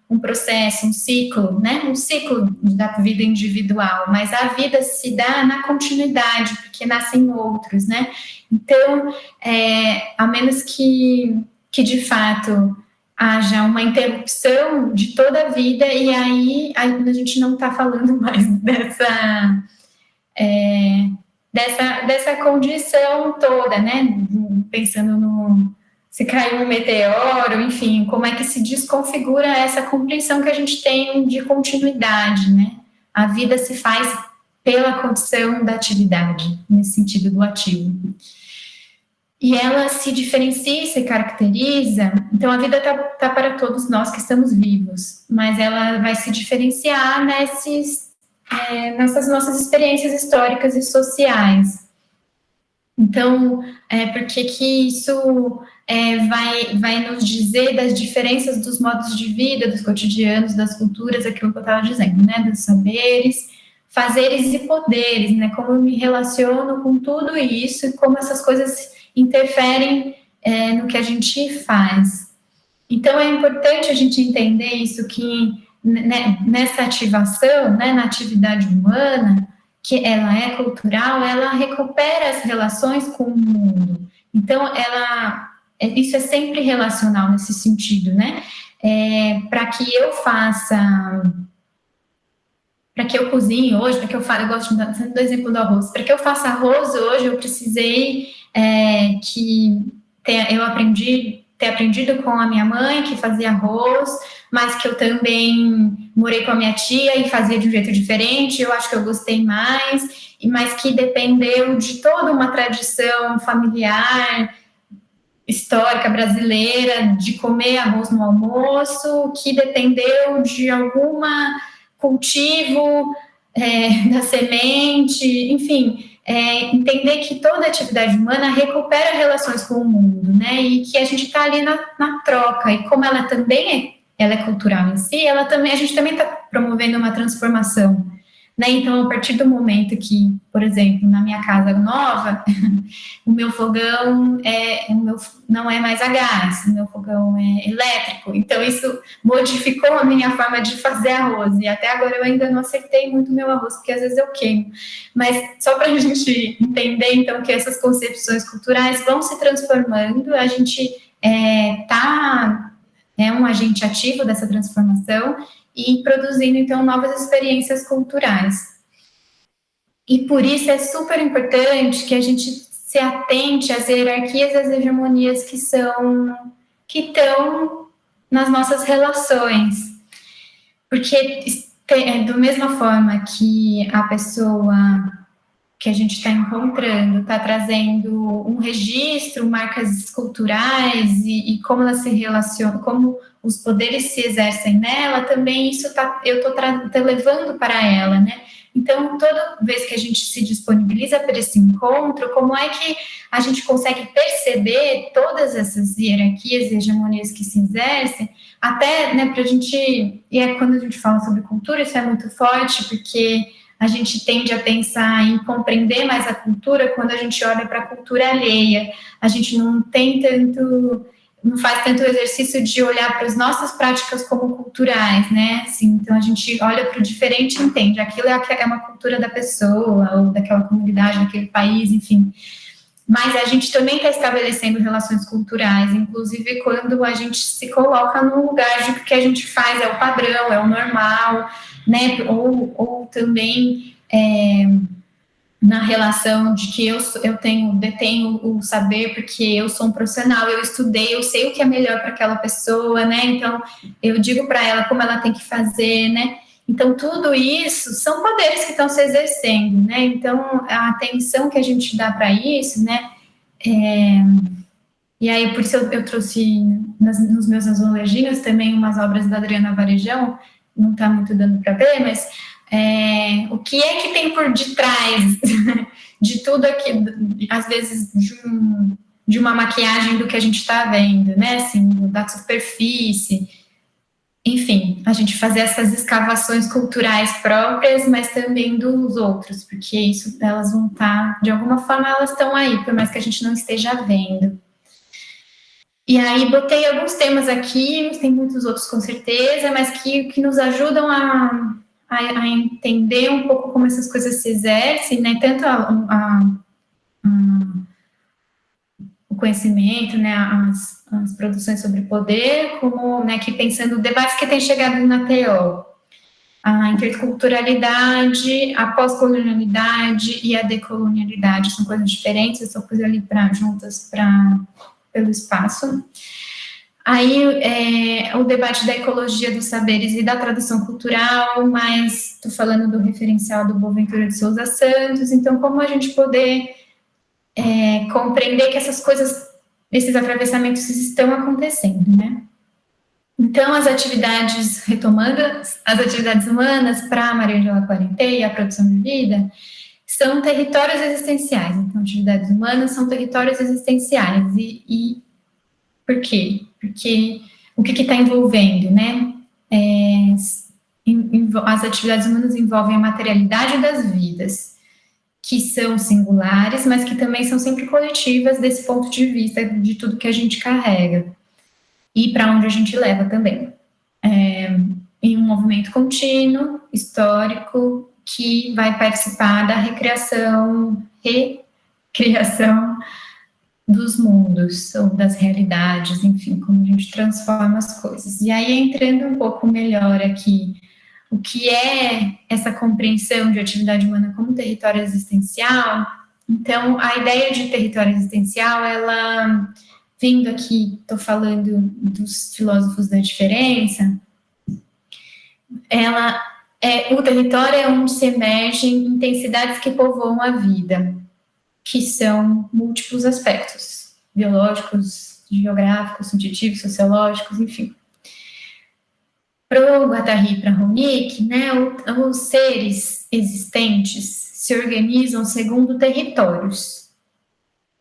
um processo, um ciclo, né? Um ciclo da vida individual, mas a vida se dá na continuidade, porque nascem outros, né? Então, a menos que de fato haja uma interrupção de toda a vida, e aí a gente não está falando mais dessa condição toda, né? Pensando no se caiu um meteoro, enfim, como é que se desconfigura essa compreensão que a gente tem de continuidade, né? A vida se faz pela condição da atividade, nesse sentido do ativo. E ela se diferencia e se caracteriza, então a vida tá para todos nós que estamos vivos, mas ela vai se diferenciar nessas nossas experiências históricas e sociais. Então, por que isso vai nos dizer das diferenças dos modos de vida, dos cotidianos, das culturas, aquilo que eu estava dizendo, né, dos saberes, fazeres e poderes, né, como eu me relaciono com tudo isso e como essas coisas interferem no que a gente faz. Então, é importante a gente entender isso, que nessa ativação, né, na atividade humana, que ela é cultural, ela recupera as relações com o mundo. Então, isso é sempre relacional nesse sentido, né? Para que eu faça, para que eu cozinhe hoje, para que eu faça, eu gosto sempre do exemplo do arroz, para que eu faça arroz hoje, eu precisei ter aprendido com a minha mãe, que fazia arroz, mas que eu também morei com a minha tia e fazia de um jeito diferente, eu acho que eu gostei mais, mas que dependeu de toda uma tradição familiar, histórica brasileira, de comer arroz no almoço, que dependeu de alguma cultivo da semente, enfim, entender que toda atividade humana recupera relações com o mundo, né? E que a gente está ali na troca, e como ela também ela é cultural em si, a gente também está promovendo uma transformação, né? Então, a partir do momento que, por exemplo, na minha casa nova, o meu fogão não é mais a gás, o meu fogão é elétrico. Então, isso modificou a minha forma de fazer arroz. E até agora eu ainda não acertei muito o meu arroz, porque às vezes eu queimo. Mas só para a gente entender, então, que essas concepções culturais vão se transformando, a gente é um agente ativo dessa transformação e produzindo, então, novas experiências culturais. E por isso é super importante que a gente se atente às hierarquias e às hegemonias que estão nas nossas relações. Porque, da mesma forma que a pessoa que a gente está encontrando está trazendo um registro, marcas culturais e como ela se relaciona, como os poderes se exercem nela, também isso eu estou levando para ela, né? Então, toda vez que a gente se disponibiliza para esse encontro, como é que a gente consegue perceber todas essas hierarquias e hegemonias que se exercem, até, né, para a gente, quando a gente fala sobre cultura, isso é muito forte, porque a gente tende a pensar em compreender mais a cultura quando a gente olha para a cultura alheia, a gente não faz tanto exercício de olhar para as nossas práticas como culturais, né? Assim, então a gente olha para o diferente e entende, aquilo é uma cultura da pessoa, ou daquela comunidade, daquele país, enfim. Mas a gente também está estabelecendo relações culturais, inclusive quando a gente se coloca no lugar de que o que a gente faz é o padrão, é o normal, né? Ou também na relação de que eu detenho o saber porque eu sou um profissional, eu estudei, eu sei o que é melhor para aquela pessoa, né? Então, eu digo para ela como ela tem que fazer, né? Então, tudo isso são poderes que estão se exercendo, né? Então, a atenção que a gente dá para isso, né? E aí, por isso eu trouxe nos meus azuleginhos também umas obras da Adriana Varejão, não está muito dando para ver, mas o que é que tem por detrás de tudo aqui, às vezes de uma maquiagem do que a gente está vendo, né? Assim, da superfície. enfim, a gente fazer essas escavações culturais próprias, mas também dos outros, porque isso, elas vão estar, de alguma forma, elas estão aí, por mais que a gente não esteja vendo. E aí botei alguns temas aqui, tem muitos outros com certeza, mas que nos ajudam a entender um pouco como essas coisas se exercem, né? Tanto o conhecimento, né? As produções sobre poder, como, né, que pensando debates que têm chegado na TO. A interculturalidade, a pós-colonialidade e a decolonialidade são coisas diferentes, eu só pus ali juntas pelo espaço. Aí, o debate da ecologia dos saberes e da tradução cultural, mas estou falando do referencial do Boaventura de Souza Santos, então como a gente poder compreender que essas coisas, esses atravessamentos estão acontecendo, né? Então, as atividades, retomando, as atividades humanas para a Maria Angela Quarentei e a produção de vida, são territórios existenciais. Então, atividades humanas são territórios existenciais. E por quê? Porque o que está envolvendo, né? As atividades humanas envolvem a materialidade das vidas, que são singulares, mas que também são sempre coletivas desse ponto de vista de tudo que a gente carrega e para onde a gente leva também. Em um movimento contínuo, histórico, que vai participar da recriação dos mundos, ou das realidades, enfim, como a gente transforma as coisas. E aí, entrando um pouco melhor aqui, o que é essa compreensão de atividade humana como território existencial? Então, a ideia de território existencial, ela, vindo aqui, estou falando dos filósofos da diferença, o território é onde se emergem intensidades que povoam a vida, que são múltiplos aspectos, biológicos, geográficos, subjetivos, sociológicos, enfim. Para o Guattari e para Ronick, né, os seres existentes se organizam segundo territórios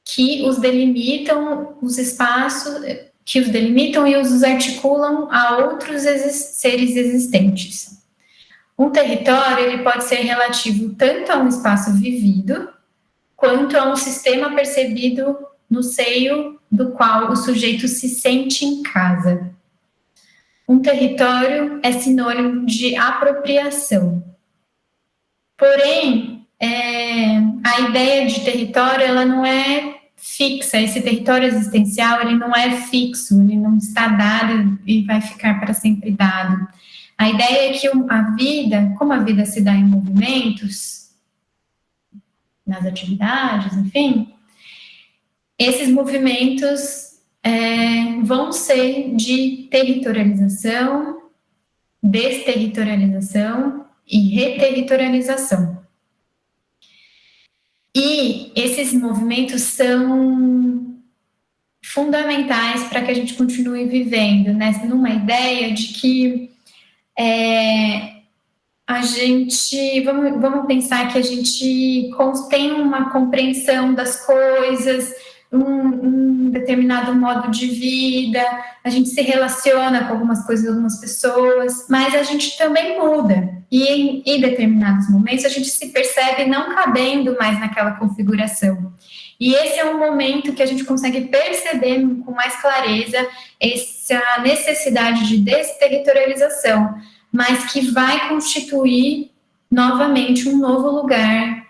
que os delimitam, os espaços que os delimitam e os articulam a outros seres existentes. Um território ele pode ser relativo tanto a um espaço vivido, quanto a um sistema percebido no seio do qual o sujeito se sente em casa. Um território é sinônimo de apropriação. Porém, a ideia de território, ela não é fixa, esse território existencial, ele não é fixo, ele não está dado e vai ficar para sempre dado. A ideia é que a vida, como a vida se dá em movimentos, nas atividades, enfim, esses movimentos vão ser de territorialização, desterritorialização e reterritorialização. E esses movimentos são fundamentais para que a gente continue vivendo, né? Numa ideia de que a gente, vamos pensar que a gente tem uma compreensão das coisas, um determinado modo de vida, a gente se relaciona com algumas coisas, algumas pessoas, mas a gente também muda. E em determinados momentos a gente se percebe não cabendo mais naquela configuração. E esse é um momento que a gente consegue perceber com mais clareza essa necessidade de desterritorialização, mas que vai constituir novamente um novo lugar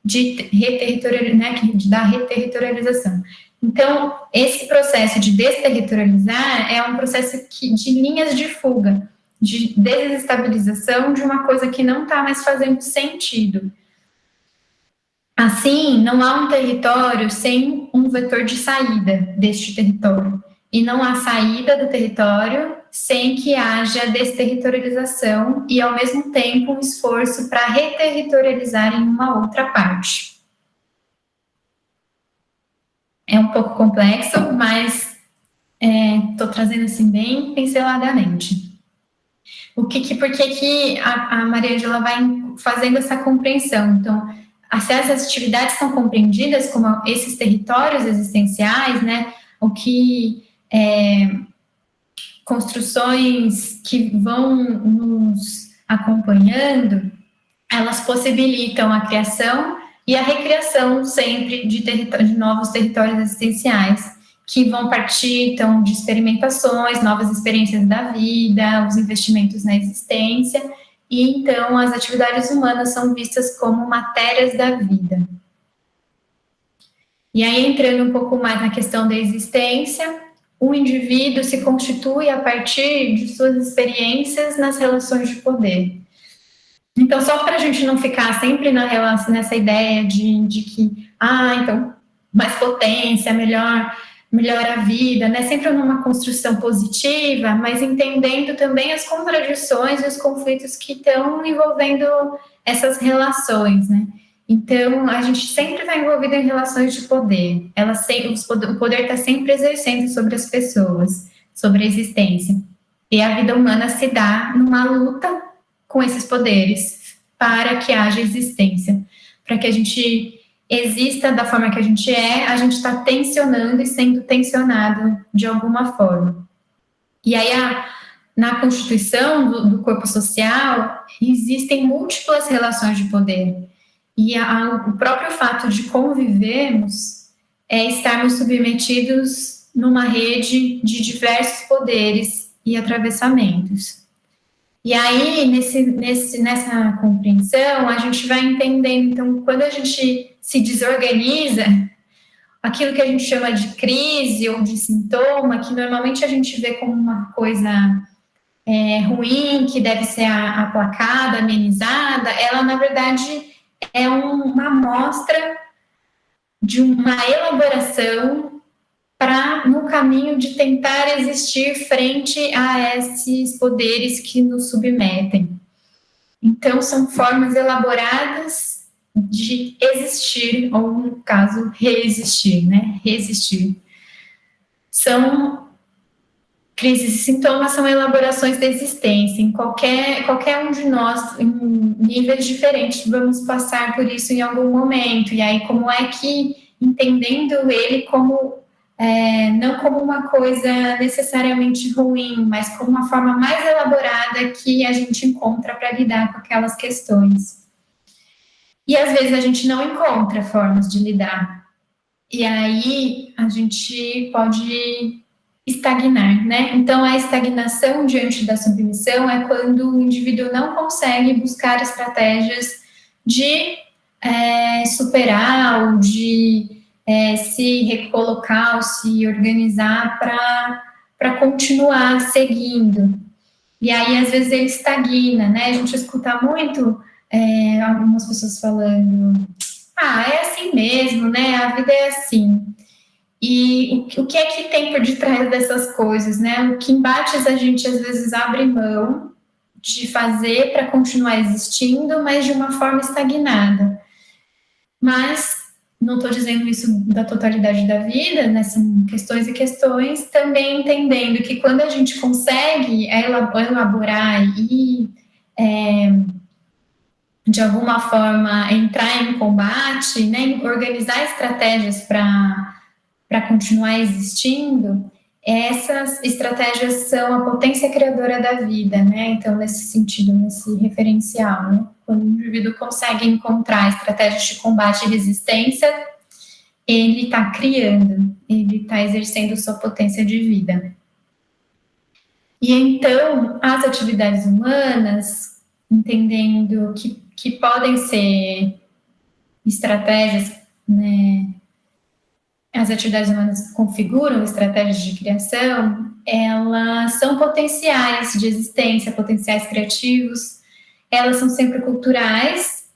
da reterritorialização. Então, esse processo de desterritorializar é um processo de linhas de fuga, de desestabilização de uma coisa que não está mais fazendo sentido. Assim, não há um território sem um vetor de saída deste território. E não há saída do território sem que haja desterritorialização e, ao mesmo tempo, um esforço para reterritorializar em uma outra parte. É um pouco complexo, mas estou trazendo assim bem pinceladamente. Por que a Maria Angela vai fazendo essa compreensão? Então, se essas atividades são compreendidas como esses territórios existenciais, né, o que construções que vão nos acompanhando, elas possibilitam a criação e a recriação sempre de novos territórios existenciais, que vão partir, então, de experimentações, novas experiências da vida, os investimentos na existência, e então as atividades humanas são vistas como matérias da vida. E aí, entrando um pouco mais na questão da existência, o indivíduo se constitui a partir de suas experiências nas relações de poder. Então, só para a gente não ficar sempre nessa ideia de que, então, mais potência, melhor a vida, né? Sempre numa construção positiva, mas entendendo também as contradições e os conflitos que estão envolvendo essas relações, né? Então, a gente sempre está envolvido em relações de poder. O poder está sempre exercendo sobre as pessoas, sobre a existência. E a vida humana se dá numa luta com esses poderes para que haja existência, para que a gente exista da forma que a gente está tensionando e sendo tensionado de alguma forma. E aí, na constituição do corpo social, existem múltiplas relações de poder. E o próprio fato de convivermos é estarmos submetidos numa rede de diversos poderes e atravessamentos. E aí, nessa compreensão, a gente vai entendendo, então, quando a gente se desorganiza, aquilo que a gente chama de crise ou de sintoma, que normalmente a gente vê como uma coisa ruim, que deve ser aplacada, amenizada, ela, na verdade, é uma amostra de uma elaboração no caminho de tentar existir frente a esses poderes que nos submetem. Então, são formas elaboradas de existir, ou, no caso, reexistir, né? Resistir. Crises e sintomas são elaborações da existência. Em qualquer um de nós, em níveis diferentes, vamos passar por isso em algum momento. E aí, como é que, entendendo ele como não como uma coisa necessariamente ruim, mas como uma forma mais elaborada que a gente encontra para lidar com aquelas questões. E às vezes a gente não encontra formas de lidar. E aí a gente pode estagnar, né? Então, a estagnação diante da submissão é quando o indivíduo não consegue buscar estratégias de superar ou de se recolocar ou se organizar para continuar seguindo. E aí, às vezes, ele estagna, né? A gente escuta muito algumas pessoas falando, é assim mesmo, né? A vida é assim. E o que é que tem por detrás dessas coisas, né? O que embates a gente, às vezes, abre mão de fazer para continuar existindo, mas de uma forma estagnada. Mas não estou dizendo isso da totalidade da vida, né? São questões e questões, também entendendo que quando a gente consegue elaborar e, de alguma forma, entrar em combate, né? Organizar estratégias para continuar existindo, essas estratégias são a potência criadora da vida, né? Então, nesse sentido, nesse referencial, né? Quando o indivíduo consegue encontrar estratégias de combate e resistência, ele está criando, ele está exercendo sua potência de vida. E então, as atividades humanas, entendendo que podem ser estratégias, né? As atividades humanas configuram estratégias de criação, elas são potenciais de existência, potenciais criativos, elas são sempre culturais,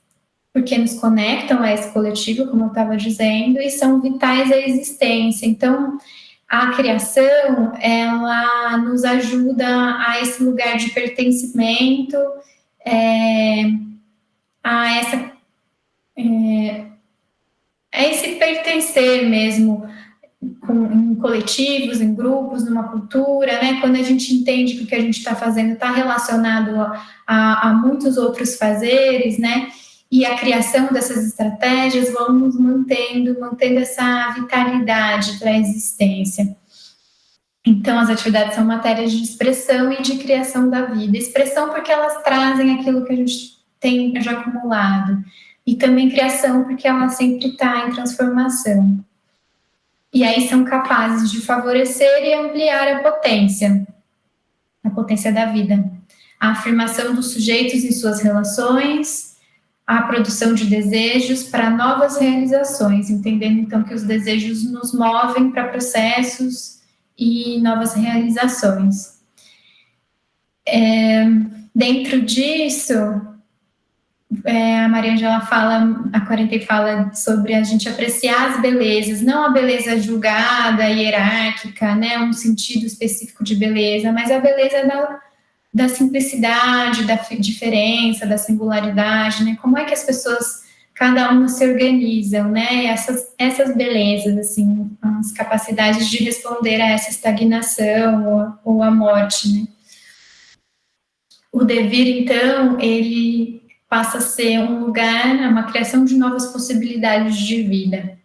porque nos conectam a esse coletivo, como eu estava dizendo, e são vitais à existência. Então, a criação, ela nos ajuda a esse lugar de pertencimento, a esse pertencer mesmo em coletivos, em grupos, numa cultura, né? Quando a gente entende que o que a gente está fazendo está relacionado a muitos outros fazeres, né? E a criação dessas estratégias vão nos mantendo essa vitalidade para a existência. Então, as atividades são matérias de expressão e de criação da vida. Expressão porque elas trazem aquilo que a gente tem já acumulado. E também criação porque ela sempre está em transformação. E aí são capazes de favorecer e ampliar a potência da vida. A afirmação dos sujeitos em suas relações, a produção de desejos para novas realizações, entendendo então que os desejos nos movem para processos e novas realizações. Dentro disso, a Maria Ângela fala, a 40 fala sobre a gente apreciar as belezas, não a beleza julgada, hierárquica, né, um sentido específico de beleza, mas a beleza da simplicidade, da diferença, da singularidade, né, como é que as pessoas, cada uma se organizam, né, essas belezas, assim, as capacidades de responder a essa estagnação ou a morte, né. O devir, então, ele passa a ser um lugar, uma criação de novas possibilidades de vida.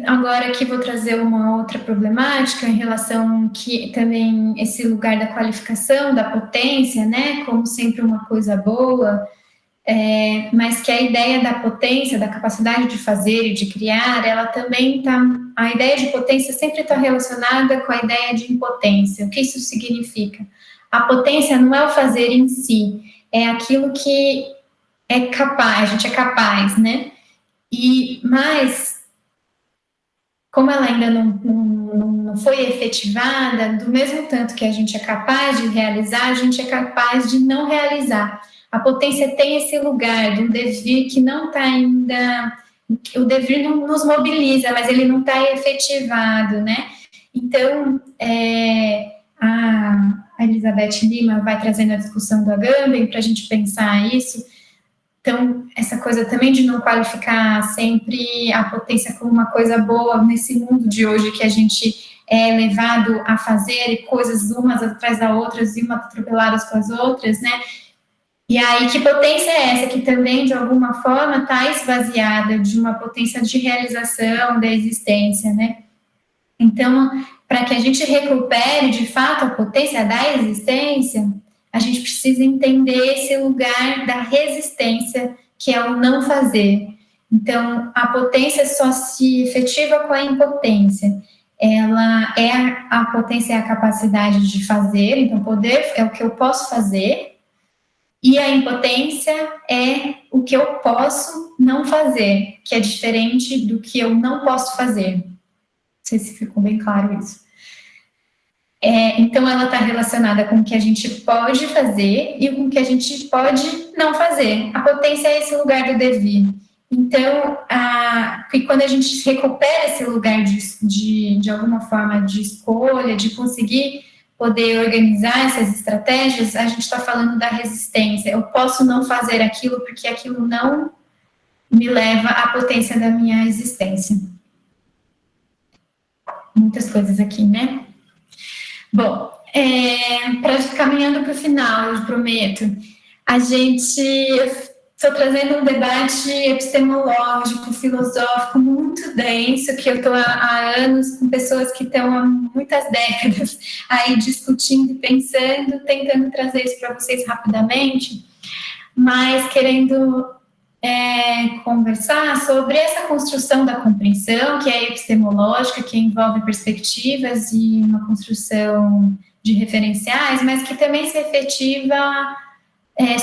Agora aqui vou trazer uma outra problemática em relação que também esse lugar da qualificação, da potência, né, como sempre uma coisa boa, mas que a ideia da potência, da capacidade de fazer e de criar, ela também a ideia de potência sempre está relacionada com a ideia de impotência. O que isso significa? A potência não é o fazer em si, é aquilo que é capaz, a gente é capaz, né? Mas, como ela ainda não foi efetivada, do mesmo tanto que a gente é capaz de realizar, a gente é capaz de não realizar. A potência tem esse lugar de um devir que não está ainda... O devir não nos mobiliza, mas ele não está efetivado, né? Então, a Elizabeth Lima vai trazendo a discussão do Agamben para a gente pensar isso. Então, essa coisa também de não qualificar sempre a potência como uma coisa boa nesse mundo de hoje que a gente é levado a fazer coisas umas atrás das outras e umas atropeladas com as outras, né? E aí, que potência é essa que também, de alguma forma, está esvaziada de uma potência de realização da existência, né? Então, para que a gente recupere, de fato, a potência da existência, a gente precisa entender esse lugar da resistência, que é o não fazer. Então, a potência só se efetiva com a impotência. Ela é a potência é a capacidade de fazer, então poder é o que eu posso fazer, e a impotência é o que eu posso não fazer, que é diferente do que eu não posso fazer. Não sei se ficou bem claro isso. Então, ela está relacionada com o que a gente pode fazer e com o que a gente pode não fazer. A potência é esse lugar do devir. Então, quando a gente recupera esse lugar de alguma forma de escolha, de conseguir poder organizar essas estratégias, a gente está falando da resistência. Eu posso não fazer aquilo porque aquilo não me leva à potência da minha existência. Muitas coisas aqui, né? Bom, para caminhando para o final, eu prometo, estou trazendo um debate epistemológico, filosófico muito denso, que eu estou há anos com pessoas que estão há muitas décadas aí discutindo, pensando, tentando trazer isso para vocês rapidamente, mas querendo conversar sobre essa construção da compreensão, que é epistemológica, que envolve perspectivas e uma construção de referenciais, mas que também se efetiva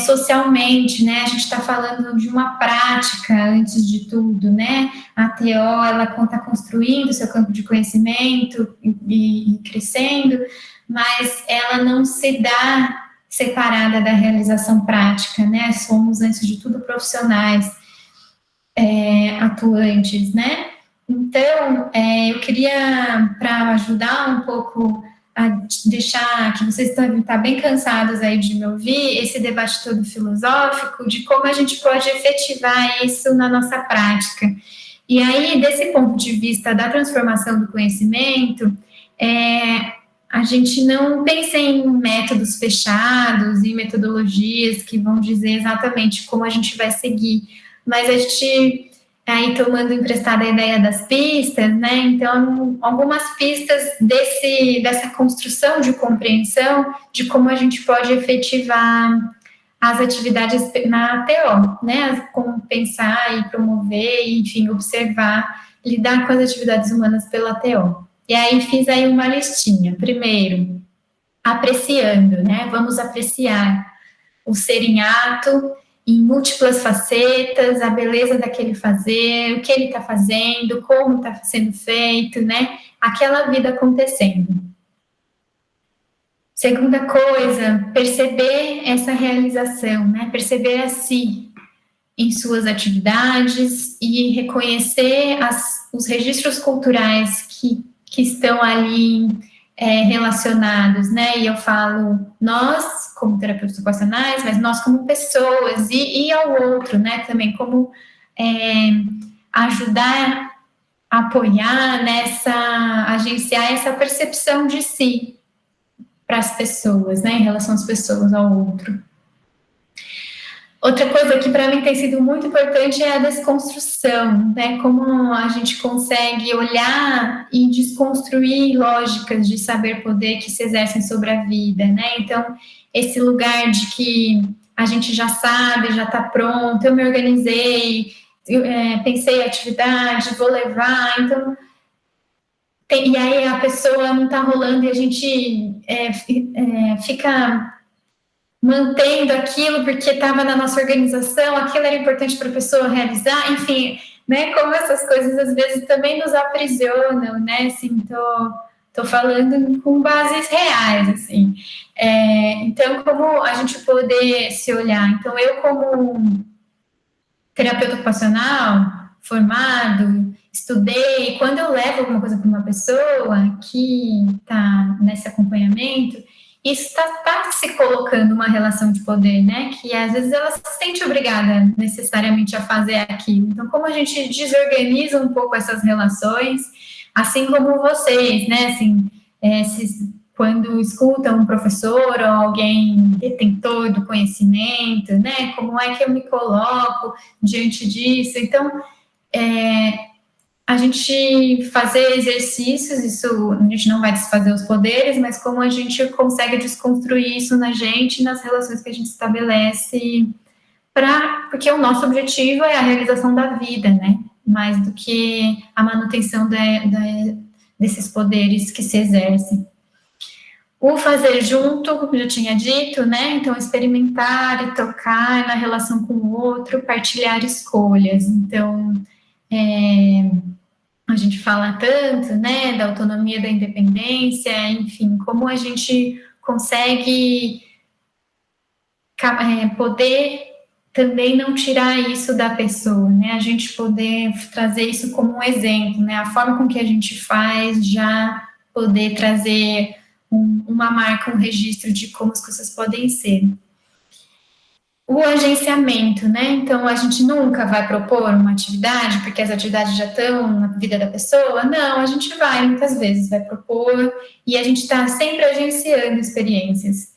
socialmente, né? A gente está falando de uma prática antes de tudo, né? A TO, ela está construindo seu campo de conhecimento e crescendo, mas ela não se dá separada da realização prática, né? Somos, antes de tudo, profissionais atuantes, né? Então, eu queria, para ajudar um pouco a deixar que vocês estão bem cansados aí de me ouvir, esse debate todo filosófico, de como a gente pode efetivar isso na nossa prática. E aí, desse ponto de vista da transformação do conhecimento, a gente não pensa em métodos fechados e metodologias que vão dizer exatamente como a gente vai seguir, mas a gente aí tomando emprestada a ideia das pistas, né? Então, algumas pistas dessa construção de compreensão de como a gente pode efetivar as atividades na TO, né? Como pensar e promover, enfim, observar, lidar com as atividades humanas pela TO. E aí fiz aí uma listinha. Primeiro, apreciando, né? Vamos apreciar o ser em ato, em múltiplas facetas, a beleza daquele fazer, o que ele está fazendo, como está sendo feito, né? Aquela vida acontecendo. Segunda coisa, perceber essa realização, né? Perceber a si em suas atividades e reconhecer os registros culturais que estão ali relacionados, né? E eu falo nós, como terapeutas ocupacionais, mas nós como pessoas e ao outro, né? Também como ajudar, apoiar agenciar essa percepção de si para as pessoas, né? Em relação às pessoas, ao outro. Outra coisa que para mim tem sido muito importante é a desconstrução, né? Como a gente consegue olhar e desconstruir lógicas de saber poder que se exercem sobre a vida, né? Então, esse lugar de que a gente já sabe, já está pronto, eu me organizei, pensei a atividade, vou levar, então. E aí a pessoa não está rolando e a gente fica mantendo aquilo porque estava na nossa organização, aquilo era importante para a pessoa realizar, enfim, né, como essas coisas às vezes também nos aprisionam, né, assim, tô falando com bases reais, assim, então como a gente poder se olhar, então eu como terapeuta ocupacional, formado, estudei, quando eu levo alguma coisa para uma pessoa que está nesse acompanhamento, isso está se colocando uma relação de poder, né? Que às vezes ela se sente obrigada necessariamente a fazer aquilo. Então, como a gente desorganiza um pouco essas relações, assim como vocês, né? Assim, quando escutam um professor ou alguém detentor do conhecimento, né? Como é que eu me coloco diante disso? Então, a gente fazer exercícios, isso a gente não vai desfazer os poderes, mas como a gente consegue desconstruir isso na gente, nas relações que a gente estabelece, porque o nosso objetivo é a realização da vida, né? Mais do que a manutenção desses poderes que se exercem. O fazer junto, como eu já tinha dito, né? Então, experimentar e tocar na relação com o outro, partilhar escolhas. Então, a gente fala tanto, né, da autonomia, da independência, enfim, como a gente consegue poder também não tirar isso da pessoa, né, a gente poder trazer isso como um exemplo, né, a forma com que a gente faz já poder trazer uma marca, um registro de como as coisas podem ser. O agenciamento, né? Então, a gente nunca vai propor uma atividade, porque as atividades já estão na vida da pessoa. Não, a gente vai, muitas vezes, vai propor, e a gente está sempre agenciando experiências.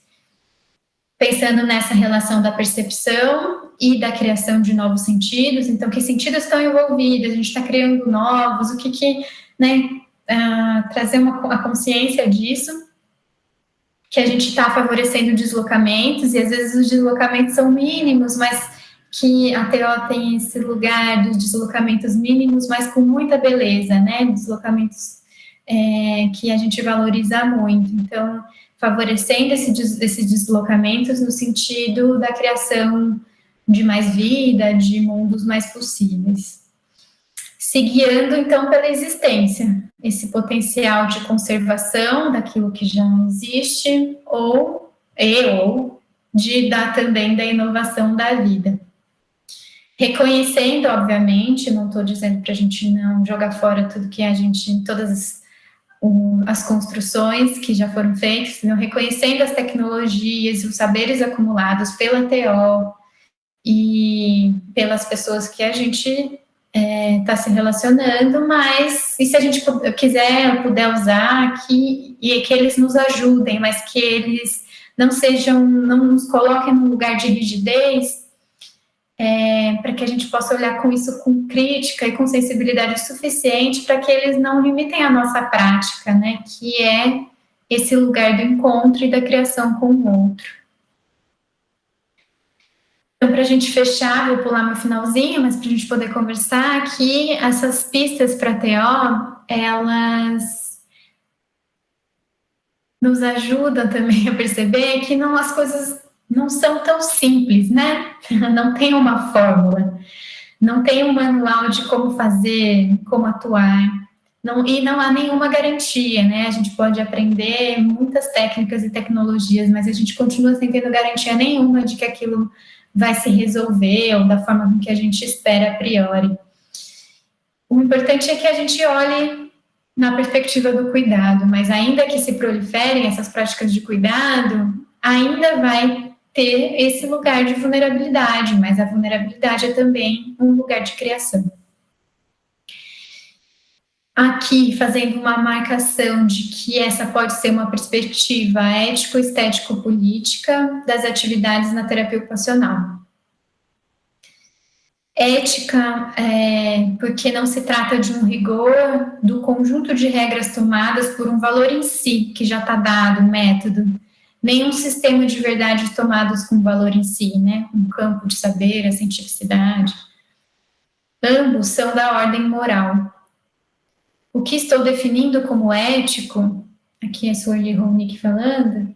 Pensando nessa relação da percepção e da criação de novos sentidos. Então, que sentidos estão envolvidos? A gente está criando novos, o que né? Trazer a consciência disso, que a gente está favorecendo deslocamentos, e às vezes os deslocamentos são mínimos, mas que a TO tem esse lugar dos deslocamentos mínimos, mas com muita beleza, né? Deslocamentos que a gente valoriza muito. Então, favorecendo esses deslocamentos no sentido da criação de mais vida, de mundos mais possíveis. Se guiando, então, pela existência, esse potencial de conservação daquilo que já existe, ou de dar também da inovação da vida. Reconhecendo, obviamente, não estou dizendo para a gente não jogar fora tudo que a gente, todas as construções que já foram feitas, não, reconhecendo as tecnologias e os saberes acumulados pela TO e pelas pessoas que a gente está se relacionando, mas e se a gente quiser, puder usar, que eles nos ajudem, mas que eles não nos coloquem num lugar de rigidez, para que a gente possa olhar com isso com crítica e com sensibilidade suficiente para que eles não limitem a nossa prática, né, que é esse lugar do encontro e da criação com o outro. Então, para a gente fechar, vou pular meu finalzinho, mas para a gente poder conversar aqui, essas pistas para TO, elas nos ajudam também a perceber que as coisas não são tão simples, né? Não tem uma fórmula, não tem um manual de como fazer, como atuar, e não há nenhuma garantia, né? A gente pode aprender muitas técnicas e tecnologias, mas a gente continua sem tendo garantia nenhuma de que aquilo vai se resolver ou da forma com que a gente espera a priori. O importante é que a gente olhe na perspectiva do cuidado, mas ainda que se proliferem essas práticas de cuidado, ainda vai ter esse lugar de vulnerabilidade, mas a vulnerabilidade é também um lugar de criação. Aqui, fazendo uma marcação de que essa pode ser uma perspectiva ético-estético-política das atividades na terapia ocupacional. Ética, porque não se trata de um rigor do conjunto de regras tomadas por um valor em si, que já está dado, método, nenhum sistema de verdades tomados com valor em si, né? Um campo de saber, a cientificidade. Ambos são da ordem moral. O que estou definindo como ético, aqui é Sueli Ronick falando,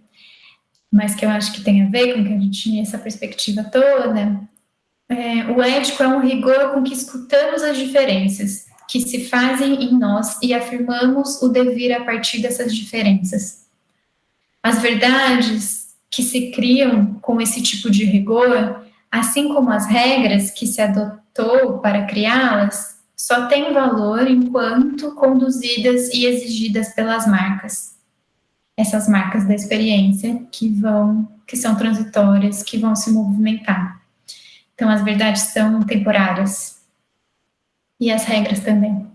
mas que eu acho que tem a ver com que a gente tinha essa perspectiva toda, o ético é um rigor com que escutamos as diferenças que se fazem em nós e afirmamos o devir a partir dessas diferenças. As verdades que se criam com esse tipo de rigor, assim como as regras que se adotou para criá-las, só têm valor enquanto conduzidas e exigidas pelas marcas. Essas marcas da experiência que são transitórias, que vão se movimentar. Então, as verdades são temporárias. E as regras também.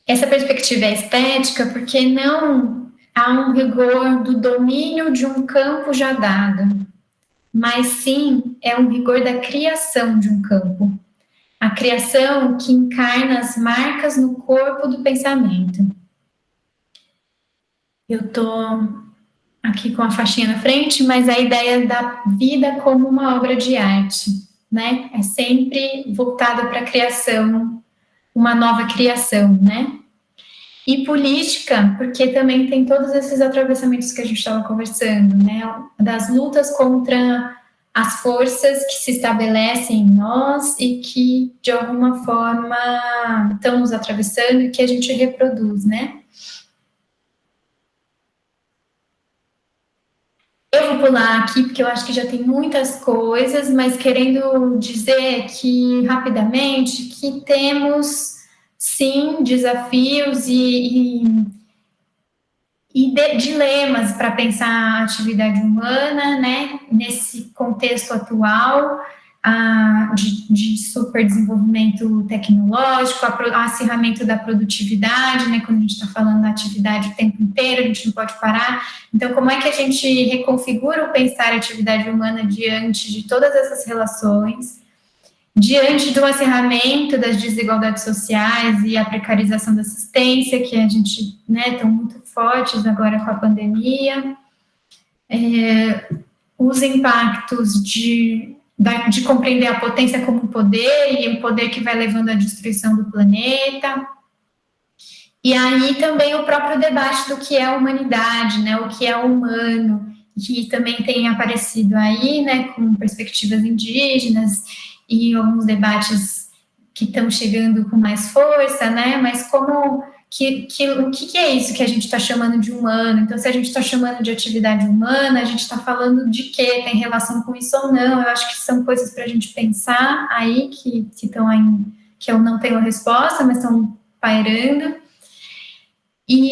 Essa perspectiva é estética porque não há um rigor do domínio de um campo já dado, mas sim é um rigor da criação de um campo. A criação que encarna as marcas no corpo do pensamento. Eu estou aqui com a faixinha na frente, mas a ideia da vida como uma obra de arte, né? É sempre voltada para a criação, uma nova criação, né? E política, porque também tem todos esses atravessamentos que a gente estava conversando, né? Das lutas contra as forças que se estabelecem em nós e que, de alguma forma, estão nos atravessando e que a gente reproduz, né? Eu vou pular aqui, porque eu acho que já tem muitas coisas, mas querendo dizer que, rapidamente, que temos, sim, desafios e dilemas para pensar a atividade humana, né, nesse contexto atual de superdesenvolvimento tecnológico, acirramento da produtividade, né, quando a gente está falando da atividade o tempo inteiro, a gente não pode parar. Então, como é que a gente reconfigura o pensar a atividade humana diante de todas essas relações, diante do acirramento das desigualdades sociais e a precarização da assistência, que a gente, né, estão muito fortes agora com a pandemia, os impactos de compreender a potência como poder e o poder que vai levando à destruição do planeta. E aí também o próprio debate do que é a humanidade, né, o que é o humano, que também tem aparecido aí, né, com perspectivas indígenas e alguns debates que estão chegando com mais força, né, mas como o que é isso que a gente está chamando de humano? Então, se a gente está chamando de atividade humana, a gente está falando de quê? Tem relação com isso ou não? Eu acho que são coisas para a gente pensar aí, que estão aí, que eu não tenho resposta, mas estão pairando.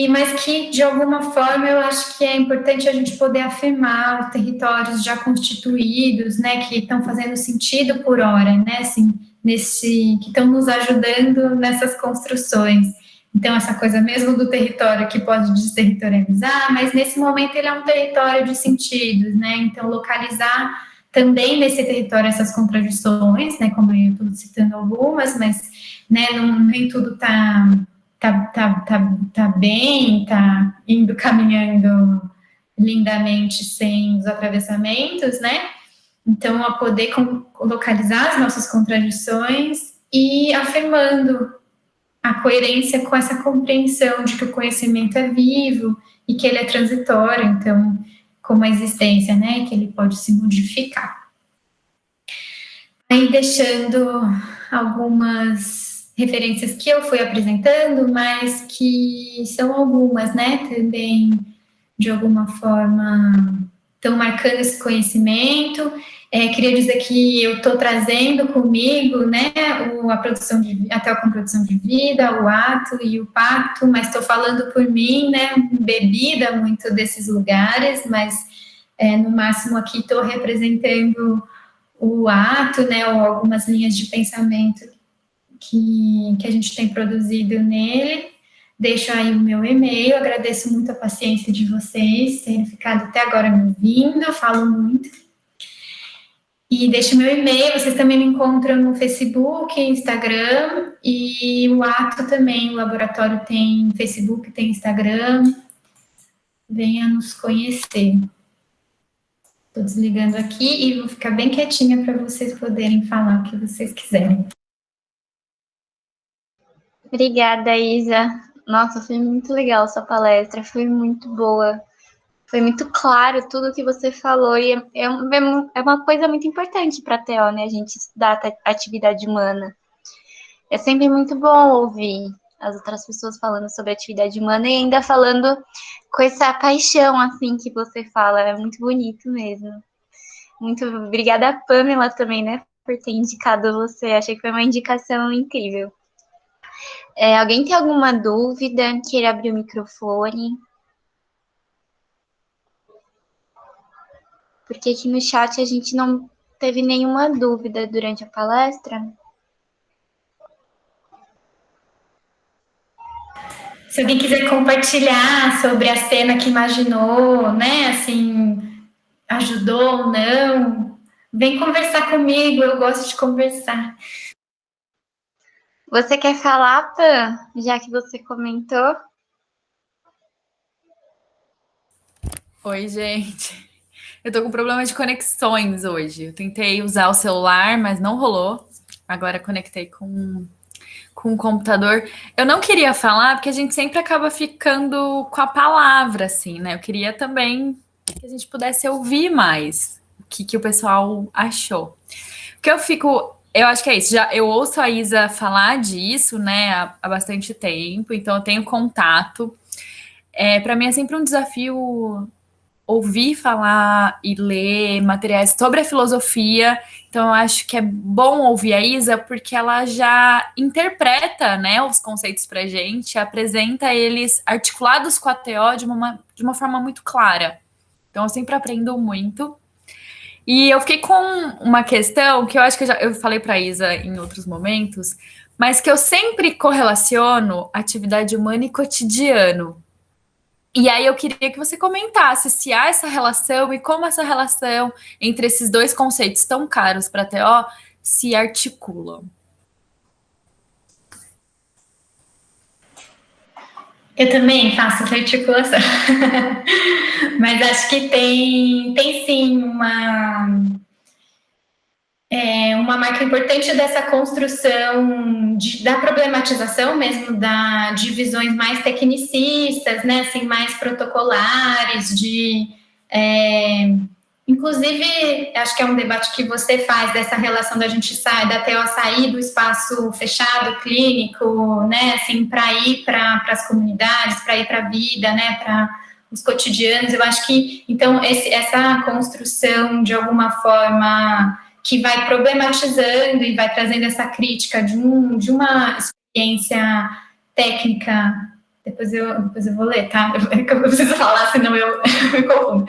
Mas que, de alguma forma, eu acho que é importante a gente poder afirmar os territórios já constituídos, né, que estão fazendo sentido por hora, né, assim, que estão nos ajudando nessas construções. Então, essa coisa mesmo do território que pode desterritorializar, mas nesse momento ele é um território de sentidos, né? Então, localizar também nesse território essas contradições, né, como eu estou citando algumas, mas, né, nem tudo tá bem, tá indo, caminhando lindamente sem os atravessamentos, né, então a poder localizar as nossas contradições e afirmando a coerência com essa compreensão de que o conhecimento é vivo e que ele é transitório, então, como a existência, né, que ele pode se modificar. Aí, deixando algumas referências que eu fui apresentando, mas que são algumas, né, também, de alguma forma, estão marcando esse conhecimento. Queria dizer que eu estou trazendo comigo, né, a produção até com produção de vida, o ato e o pacto, mas estou falando por mim, né, bebida muito desses lugares, mas no máximo aqui estou representando o ato, né, ou algumas linhas de pensamento que a gente tem produzido nele. Deixo aí o meu e-mail, agradeço muito a paciência de vocês, terem ficado até agora me ouvindo, falo muito. E deixo meu e-mail, vocês também me encontram no Facebook, Instagram, e o ato também, o laboratório tem Facebook, tem Instagram, venha nos conhecer. Estou desligando aqui e vou ficar bem quietinha para vocês poderem falar o que vocês quiserem. Obrigada, Isa. Nossa, foi muito legal sua palestra, foi muito boa. Foi muito claro tudo que você falou e é uma coisa muito importante para a TO, né? A gente estudar a atividade humana. É sempre muito bom ouvir as outras pessoas falando sobre atividade humana e ainda falando com essa paixão, assim, que você fala. É muito bonito mesmo. Muito obrigada, Pamela, também, né? Por ter indicado você. Achei que foi uma indicação incrível. Alguém tem alguma dúvida? Queira abrir o microfone? Porque aqui no chat a gente não teve nenhuma dúvida durante a palestra. Se alguém quiser compartilhar sobre a cena que imaginou, né, assim, ajudou ou não, vem conversar comigo, eu gosto de conversar. Você quer falar, Pan, já que você comentou? Oi, gente. Eu tô com problema de conexões hoje. Eu tentei usar o celular, mas não rolou. Agora conectei com o computador. Eu não queria falar, porque a gente sempre acaba ficando com a palavra, assim, né? Eu queria também que a gente pudesse ouvir mais o que o pessoal achou. Porque eu acho que é isso. Eu ouço a Isa falar disso, né, há bastante tempo, então eu tenho contato. Para mim é sempre um desafio ouvir falar e ler materiais sobre a filosofia. Então, eu acho que é bom ouvir a Isa, porque ela já interpreta, né, os conceitos para a gente, apresenta eles articulados com a TO de uma forma muito clara. Então, eu sempre aprendo muito. E eu fiquei com uma questão que eu acho que eu falei para a Isa em outros momentos, mas que eu sempre correlaciono atividade humana e cotidiano. E aí eu queria que você comentasse se há essa relação e como essa relação entre esses dois conceitos tão caros para a TO se articulam. Eu também faço essa articulação, mas acho que tem sim uma marca importante dessa construção da problematização mesmo, de visões mais tecnicistas, né, assim, mais protocolares, inclusive, acho que é um debate que você faz dessa relação da gente da TO sair do espaço fechado, clínico, né, assim, para ir para as comunidades, para ir para a vida, né, para os cotidianos. Eu acho que, então, essa construção, de alguma forma, que vai problematizando e vai trazendo essa crítica de uma experiência técnica. Depois eu vou ler, tá? Eu preciso falar, senão eu me confundo.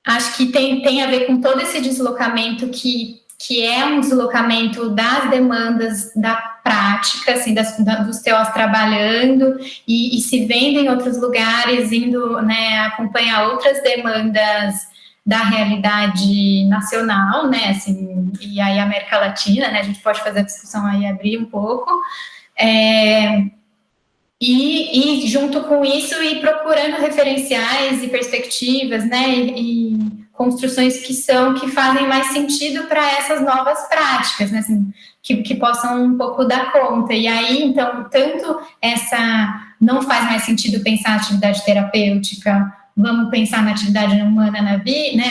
Acho que tem a ver com todo esse deslocamento que é um deslocamento das demandas da prática, assim, dos TOs trabalhando e se vendo em outros lugares, indo, né, acompanhar outras demandas da realidade nacional, né, assim, e aí América Latina, né, a gente pode fazer a discussão aí, abrir um pouco, e junto com isso, ir procurando referenciais e perspectivas, né, e construções que fazem mais sentido para essas novas práticas, né, assim, que possam um pouco dar conta. E aí, então, tanto não faz mais sentido pensar a atividade terapêutica, vamos pensar na atividade humana, né,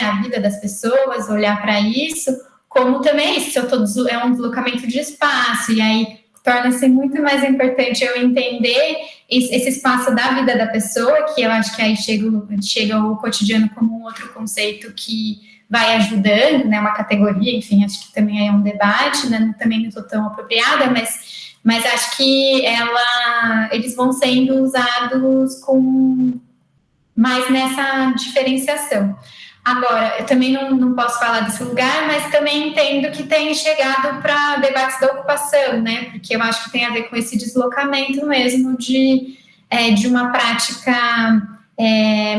a vida das pessoas, olhar para isso, como também isso, é um deslocamento de espaço, e aí torna-se muito mais importante eu entender esse espaço da vida da pessoa, que eu acho que aí chega o cotidiano como um outro conceito que vai ajudando, né, uma categoria, enfim, acho que também é um debate, né, também não estou tão apropriada, mas acho que eles vão sendo usados com mais nessa diferenciação. Agora, eu também não posso falar desse lugar, mas também entendo que tem chegado para debates da ocupação, né? Porque eu acho que tem a ver com esse deslocamento mesmo de uma prática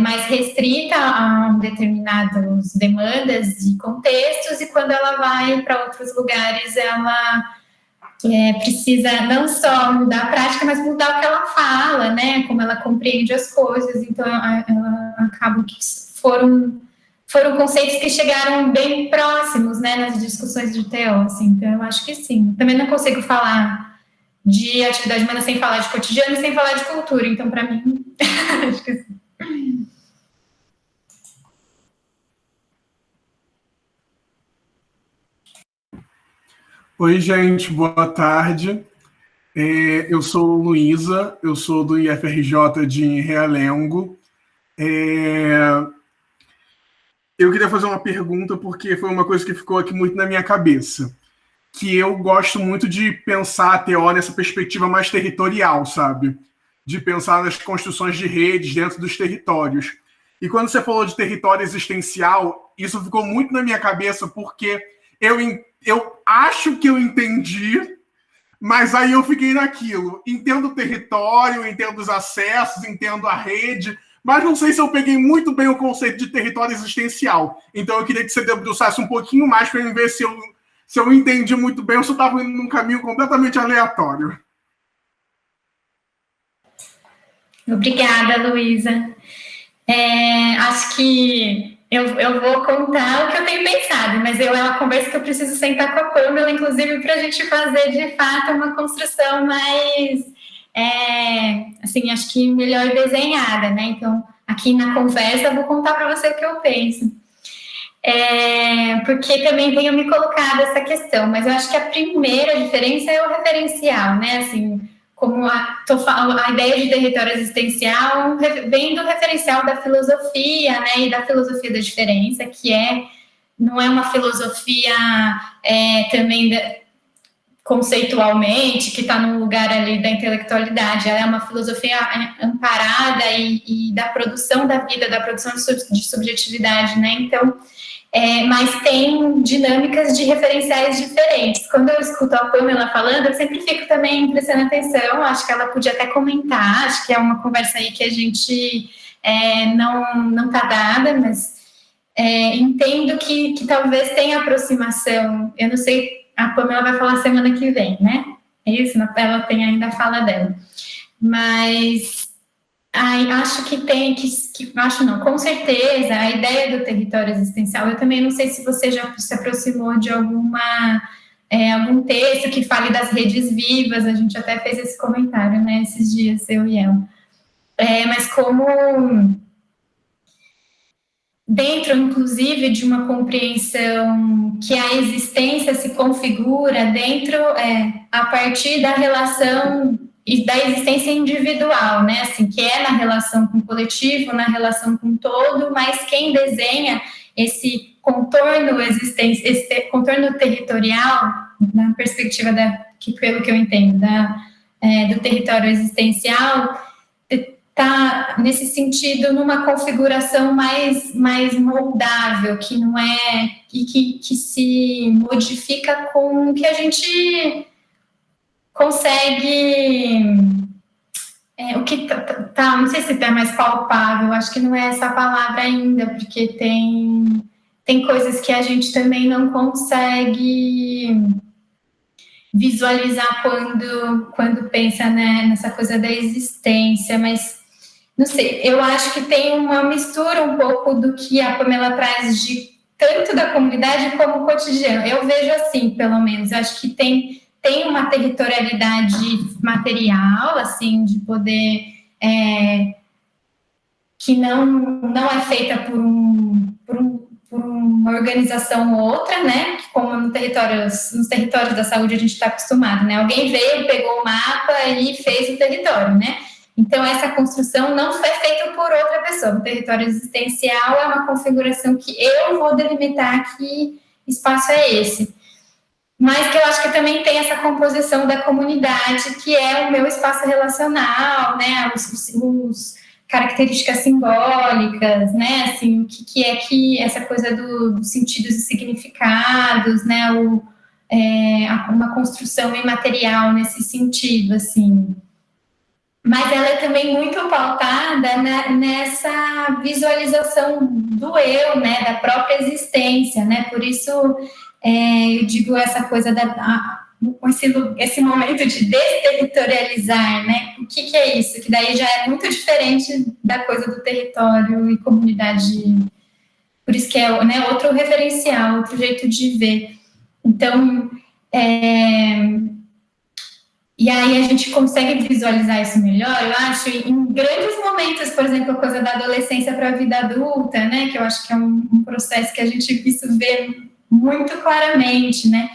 mais restrita a determinadas demandas e contextos, e quando ela vai para outros lugares, ela precisa não só mudar a prática, mas mudar o que ela fala, né? Como ela compreende as coisas. Então, ela acaba que foram conceitos que chegaram bem próximos, né, nas discussões de TO, assim, então eu acho que sim. Também não consigo falar de atividade humana sem falar de cotidiano e sem falar de cultura, então para mim, acho que sim. Oi, gente, boa tarde. Eu sou Luísa, eu sou do IFRJ de Realengo. Eu queria fazer uma pergunta, porque foi uma coisa que ficou aqui muito na minha cabeça, que eu gosto muito de pensar a TO nessa perspectiva mais territorial, sabe? De pensar nas construções de redes dentro dos territórios. E quando você falou de território existencial, isso ficou muito na minha cabeça, porque eu acho que eu entendi, mas aí eu fiquei naquilo. Entendo o território, entendo os acessos, entendo a rede, mas não sei se eu peguei muito bem o conceito de território existencial. Então eu queria que você debruçasse um pouquinho mais para eu ver se eu entendi muito bem ou se eu estava indo num caminho completamente aleatório. Obrigada, Luísa. Acho que eu vou contar o que eu tenho pensado, mas é uma conversa que eu preciso sentar com a Pamela, inclusive, para a gente fazer, de fato, uma construção mais, assim, acho que melhor desenhada, né? Então, aqui na conversa, eu vou contar para você o que eu penso. Porque também tenho me colocado essa questão, mas eu acho que a primeira diferença é o referencial, né? Assim, como a ideia de território existencial vem do referencial da filosofia, né, e da filosofia da diferença, que não é uma filosofia também conceitualmente, que está num lugar ali da intelectualidade, ela é uma filosofia amparada e da produção da vida, da produção de subjetividade, né, então... mas tem dinâmicas de referenciais diferentes. Quando eu escuto a Pamela falando, eu sempre fico também prestando atenção, acho que ela podia até comentar, acho que é uma conversa aí que a gente não está dada, mas entendo que talvez tenha aproximação, eu não sei, a Pamela vai falar semana que vem, né? É isso? Ela tem ainda a fala dela. Mas... acho que acho não, com certeza, a ideia do território existencial, eu também não sei se você já se aproximou de algum texto que fale das redes vivas, a gente até fez esse comentário, né, esses dias, eu e ela. Mas como dentro, inclusive, de uma compreensão que a existência se configura dentro, a partir da relação e da existência individual, né, assim, que é na relação com o coletivo, na relação com o todo, mas quem desenha esse contorno esse contorno territorial, na perspectiva pelo que eu entendo, do território existencial, está, nesse sentido, numa configuração mais moldável, que não que se modifica com o que a gente consegue, o que não sei se é mais palpável, acho que não é essa palavra ainda, porque tem tem coisas que a gente também não consegue visualizar quando pensa, né, nessa coisa da existência, mas não sei, eu acho que tem uma mistura um pouco do que a Pamela traz de tanto da comunidade como o cotidiano. Eu vejo assim, pelo menos, eu acho que tem uma territorialidade material, assim, de poder que não é feita por uma organização ou outra, né? Como nos territórios da saúde a gente está acostumado, né? Alguém veio, pegou o mapa e fez o território, né? Então, essa construção não foi feita por outra pessoa. O território existencial é uma configuração que eu vou delimitar que espaço é esse. Mas que eu acho que também tem essa composição da comunidade, que é o meu espaço relacional, né? Os características simbólicas, né? Assim, o que é que essa coisa dos sentidos e significados, né? Uma construção imaterial nesse sentido, assim. Mas ela é também muito pautada nessa visualização do eu, né? Da própria existência, né? Por isso eu digo essa coisa esse momento de desterritorializar, né? O que é isso? Que daí já é muito diferente da coisa do território e comunidade. Por isso que é, né, outro referencial, outro jeito de ver. Então, e aí a gente consegue visualizar isso melhor, eu acho, em grandes momentos, por exemplo, a coisa da adolescência para a vida adulta, né? Que eu acho que é um processo que a gente vê muito claramente, né?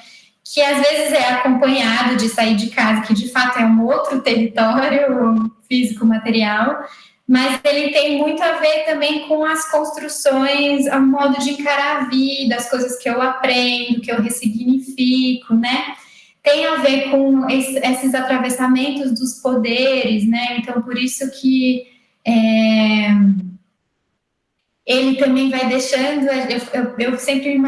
Que às vezes é acompanhado de sair de casa, que de fato é um outro território físico-material, mas ele tem muito a ver também com as construções, o modo de encarar a vida, as coisas que eu aprendo, que eu ressignifico, né? Tem a ver com esses atravessamentos dos poderes, né? Então, por isso que ele também vai deixando, eu sempre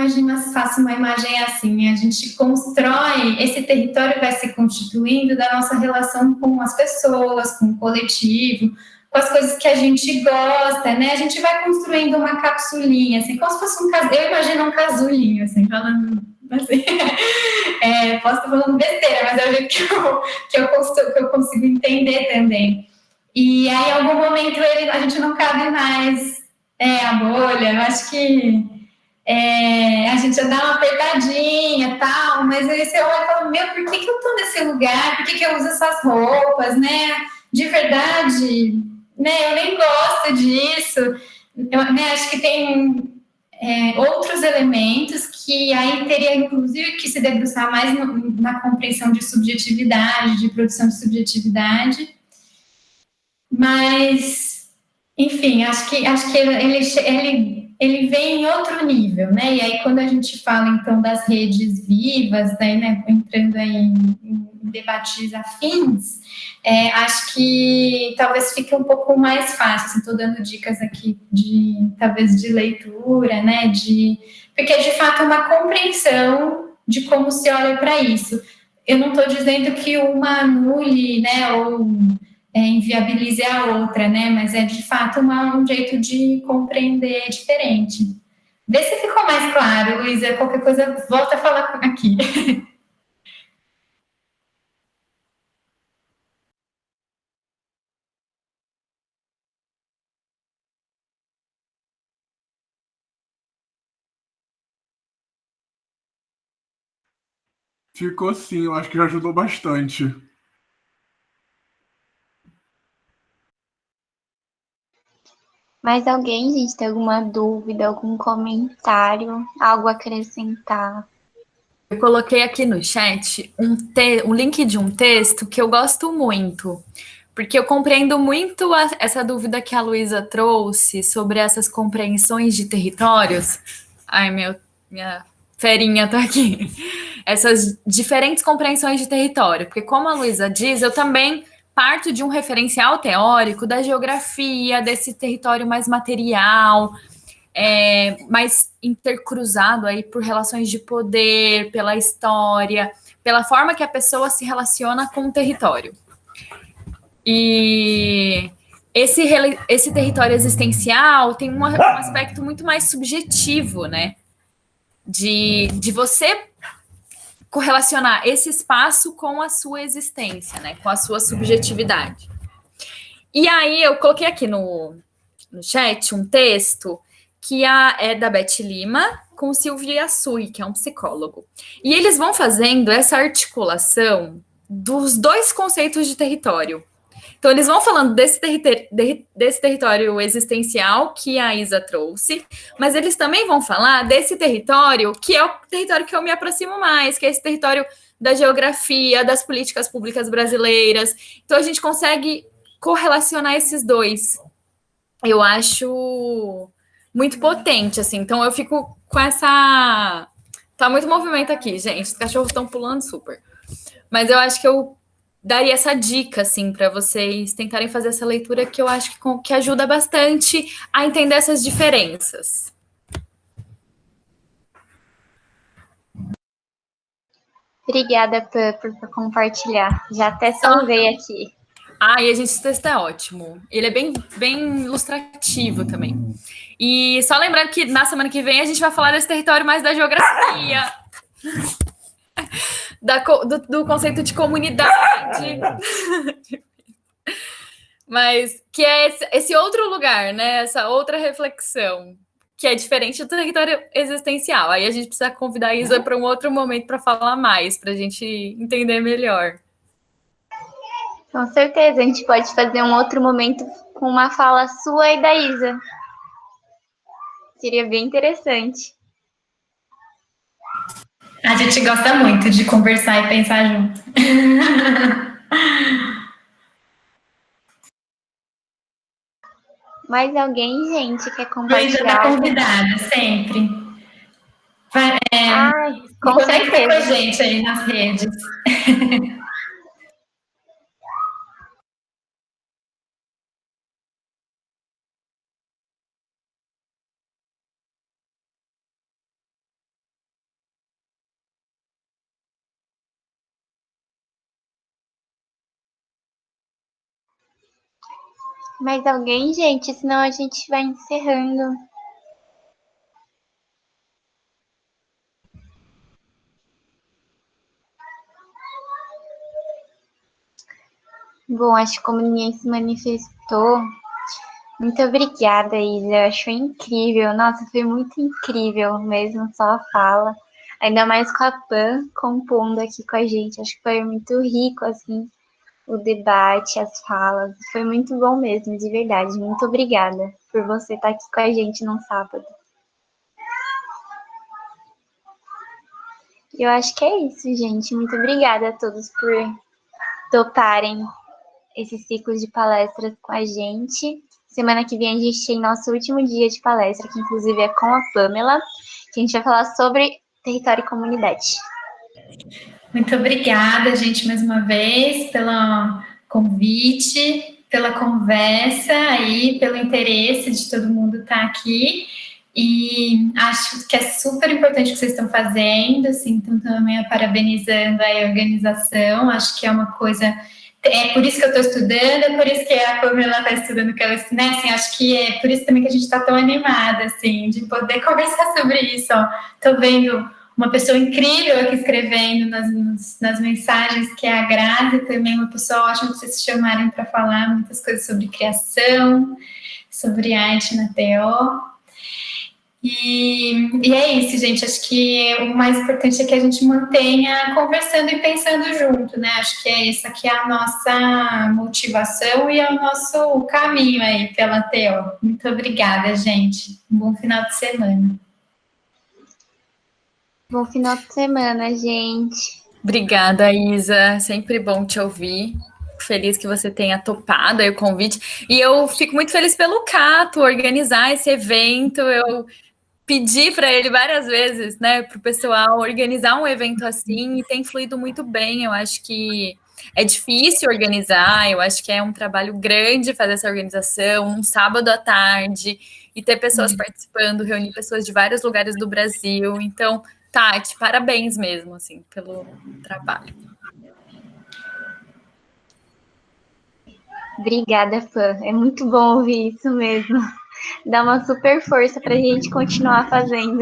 faço uma imagem assim, a gente constrói, esse território vai se constituindo da nossa relação com as pessoas, com o coletivo, com as coisas que a gente gosta, né? A gente vai construindo uma capsulinha, assim, como se fosse eu imagino um casulinho, assim, falando assim, posso estar falando besteira, mas é o jeito que eu consigo entender também. E aí, em algum momento, a gente não cabe mais a bolha, eu acho que a gente já dá uma apertadinha e tal, mas aí você olha e fala, meu, por que eu tô nesse lugar? Por que eu uso essas roupas, né? De verdade, né? Eu nem gosto disso. Acho que tem outros elementos que aí teria, inclusive, que se debruçar mais na compreensão de subjetividade, de produção de subjetividade, mas, enfim, acho que ele vem em outro nível, né? E aí, quando a gente fala, então, das redes vivas, daí, né, entrando aí em debates afins, acho que talvez fique um pouco mais fácil, estou dando dicas aqui talvez de leitura, né? Porque, de fato, é uma compreensão de como se olha para isso. Eu não estou dizendo que uma anule, né, ou inviabilize a outra, né? Mas é de fato um jeito de compreender diferente. Vê se ficou mais claro, Luísa. Qualquer coisa, volta a falar aqui. Ficou sim, eu acho que já ajudou bastante. Mais alguém, gente, tem alguma dúvida, algum comentário, algo a acrescentar? Eu coloquei aqui no chat um link de um texto que eu gosto muito, porque eu compreendo muito essa dúvida que a Luísa trouxe sobre essas compreensões de territórios. Ai, minha ferinha tá aqui. Essas diferentes compreensões de território, porque como a Luísa diz, eu também parto de um referencial teórico da geografia, desse território mais material, mais intercruzado aí por relações de poder, pela história, pela forma que a pessoa se relaciona com o território. E esse território existencial tem um aspecto muito mais subjetivo, né? de você correlacionar esse espaço com a sua existência, né? Com a sua subjetividade. E aí eu coloquei aqui no chat um texto que é da Beth Lima com o Silvio Yasui, que é um psicólogo. E eles vão fazendo essa articulação dos dois conceitos de território. Então, eles vão falando desse território existencial que a Isa trouxe, mas eles também vão falar desse território que é o território que eu me aproximo mais, que é esse território da geografia, das políticas públicas brasileiras. Então, a gente consegue correlacionar esses dois. Eu acho muito potente, assim. Então, eu fico com essa... Tá muito movimento aqui, gente. Os cachorros estão pulando super. Mas eu acho que eu daria essa dica, assim, para vocês tentarem fazer essa leitura, que eu acho que ajuda bastante a entender essas diferenças. Obrigada por compartilhar. Já até salvei aqui. E esse texto é ótimo. Ele é bem ilustrativo também. E só lembrando que na semana que vem a gente vai falar desse território mais da geografia, do conceito de comunidade. Mas que é esse outro lugar, né? Essa outra reflexão, que é diferente do território existencial. Aí a gente precisa convidar a Isa para um outro momento para falar mais, para a gente entender melhor. Com certeza, a gente pode fazer um outro momento com uma fala sua e da Isa. Seria bem interessante. A gente gosta muito de conversar e pensar junto. Mais alguém, gente, quer Luísa compartilhar? está convidada, sempre. Com certeza. Com a gente aí nas redes. Mais alguém, gente? Senão a gente vai encerrando. Bom, acho que como ninguém se manifestou, muito obrigada, Isa. Eu acho incrível. Nossa, foi muito incrível mesmo, só a fala. Ainda mais com a Pan compondo aqui com a gente. Acho que foi muito rico, assim, o debate, as falas. Foi muito bom mesmo, de verdade. Muito obrigada por você estar aqui com a gente num sábado. Eu acho que é isso, gente. Muito obrigada a todos por toparem esse ciclo de palestras com a gente. Semana que vem a gente tem nosso último dia de palestra, que inclusive é com a Pamela, que a gente vai falar sobre território e comunidade. Muito obrigada, gente, mais uma vez, pelo convite, pela conversa aí, pelo interesse de todo mundo estar aqui. E acho que é super importante o que vocês estão fazendo, assim, então também parabenizando a organização. Acho que é uma coisa... É por isso que eu estou estudando, é por isso que a Pamela está estudando que ela né? Assim, acho que é por isso também que a gente está tão animada, assim, de poder conversar sobre isso. Estou vendo uma pessoa incrível aqui escrevendo nas mensagens, que é a Grazi, também uma pessoa ótima para vocês se chamarem para falar muitas coisas sobre criação, sobre arte na TO. E é isso, gente. Acho que o mais importante é que a gente mantenha conversando e pensando junto, né? Acho que é essa que é a nossa motivação e é o nosso caminho aí pela TO. Muito obrigada, gente. Um bom final de semana. Bom final de semana, gente. Obrigada, Isa. Sempre bom te ouvir. Feliz que você tenha topado aí o convite. E eu fico muito feliz pelo Cato organizar esse evento. Eu pedi para ele várias vezes, né, para o pessoal organizar um evento assim e tem fluído muito bem. Eu acho que é difícil organizar, eu acho que é um trabalho grande fazer essa organização, um sábado à tarde, e ter pessoas participando, reunir pessoas de vários lugares do Brasil. Então, Tati, parabéns mesmo, assim, pelo trabalho. Obrigada, Fã. É muito bom ouvir isso mesmo. Dá uma super força para a gente continuar fazendo.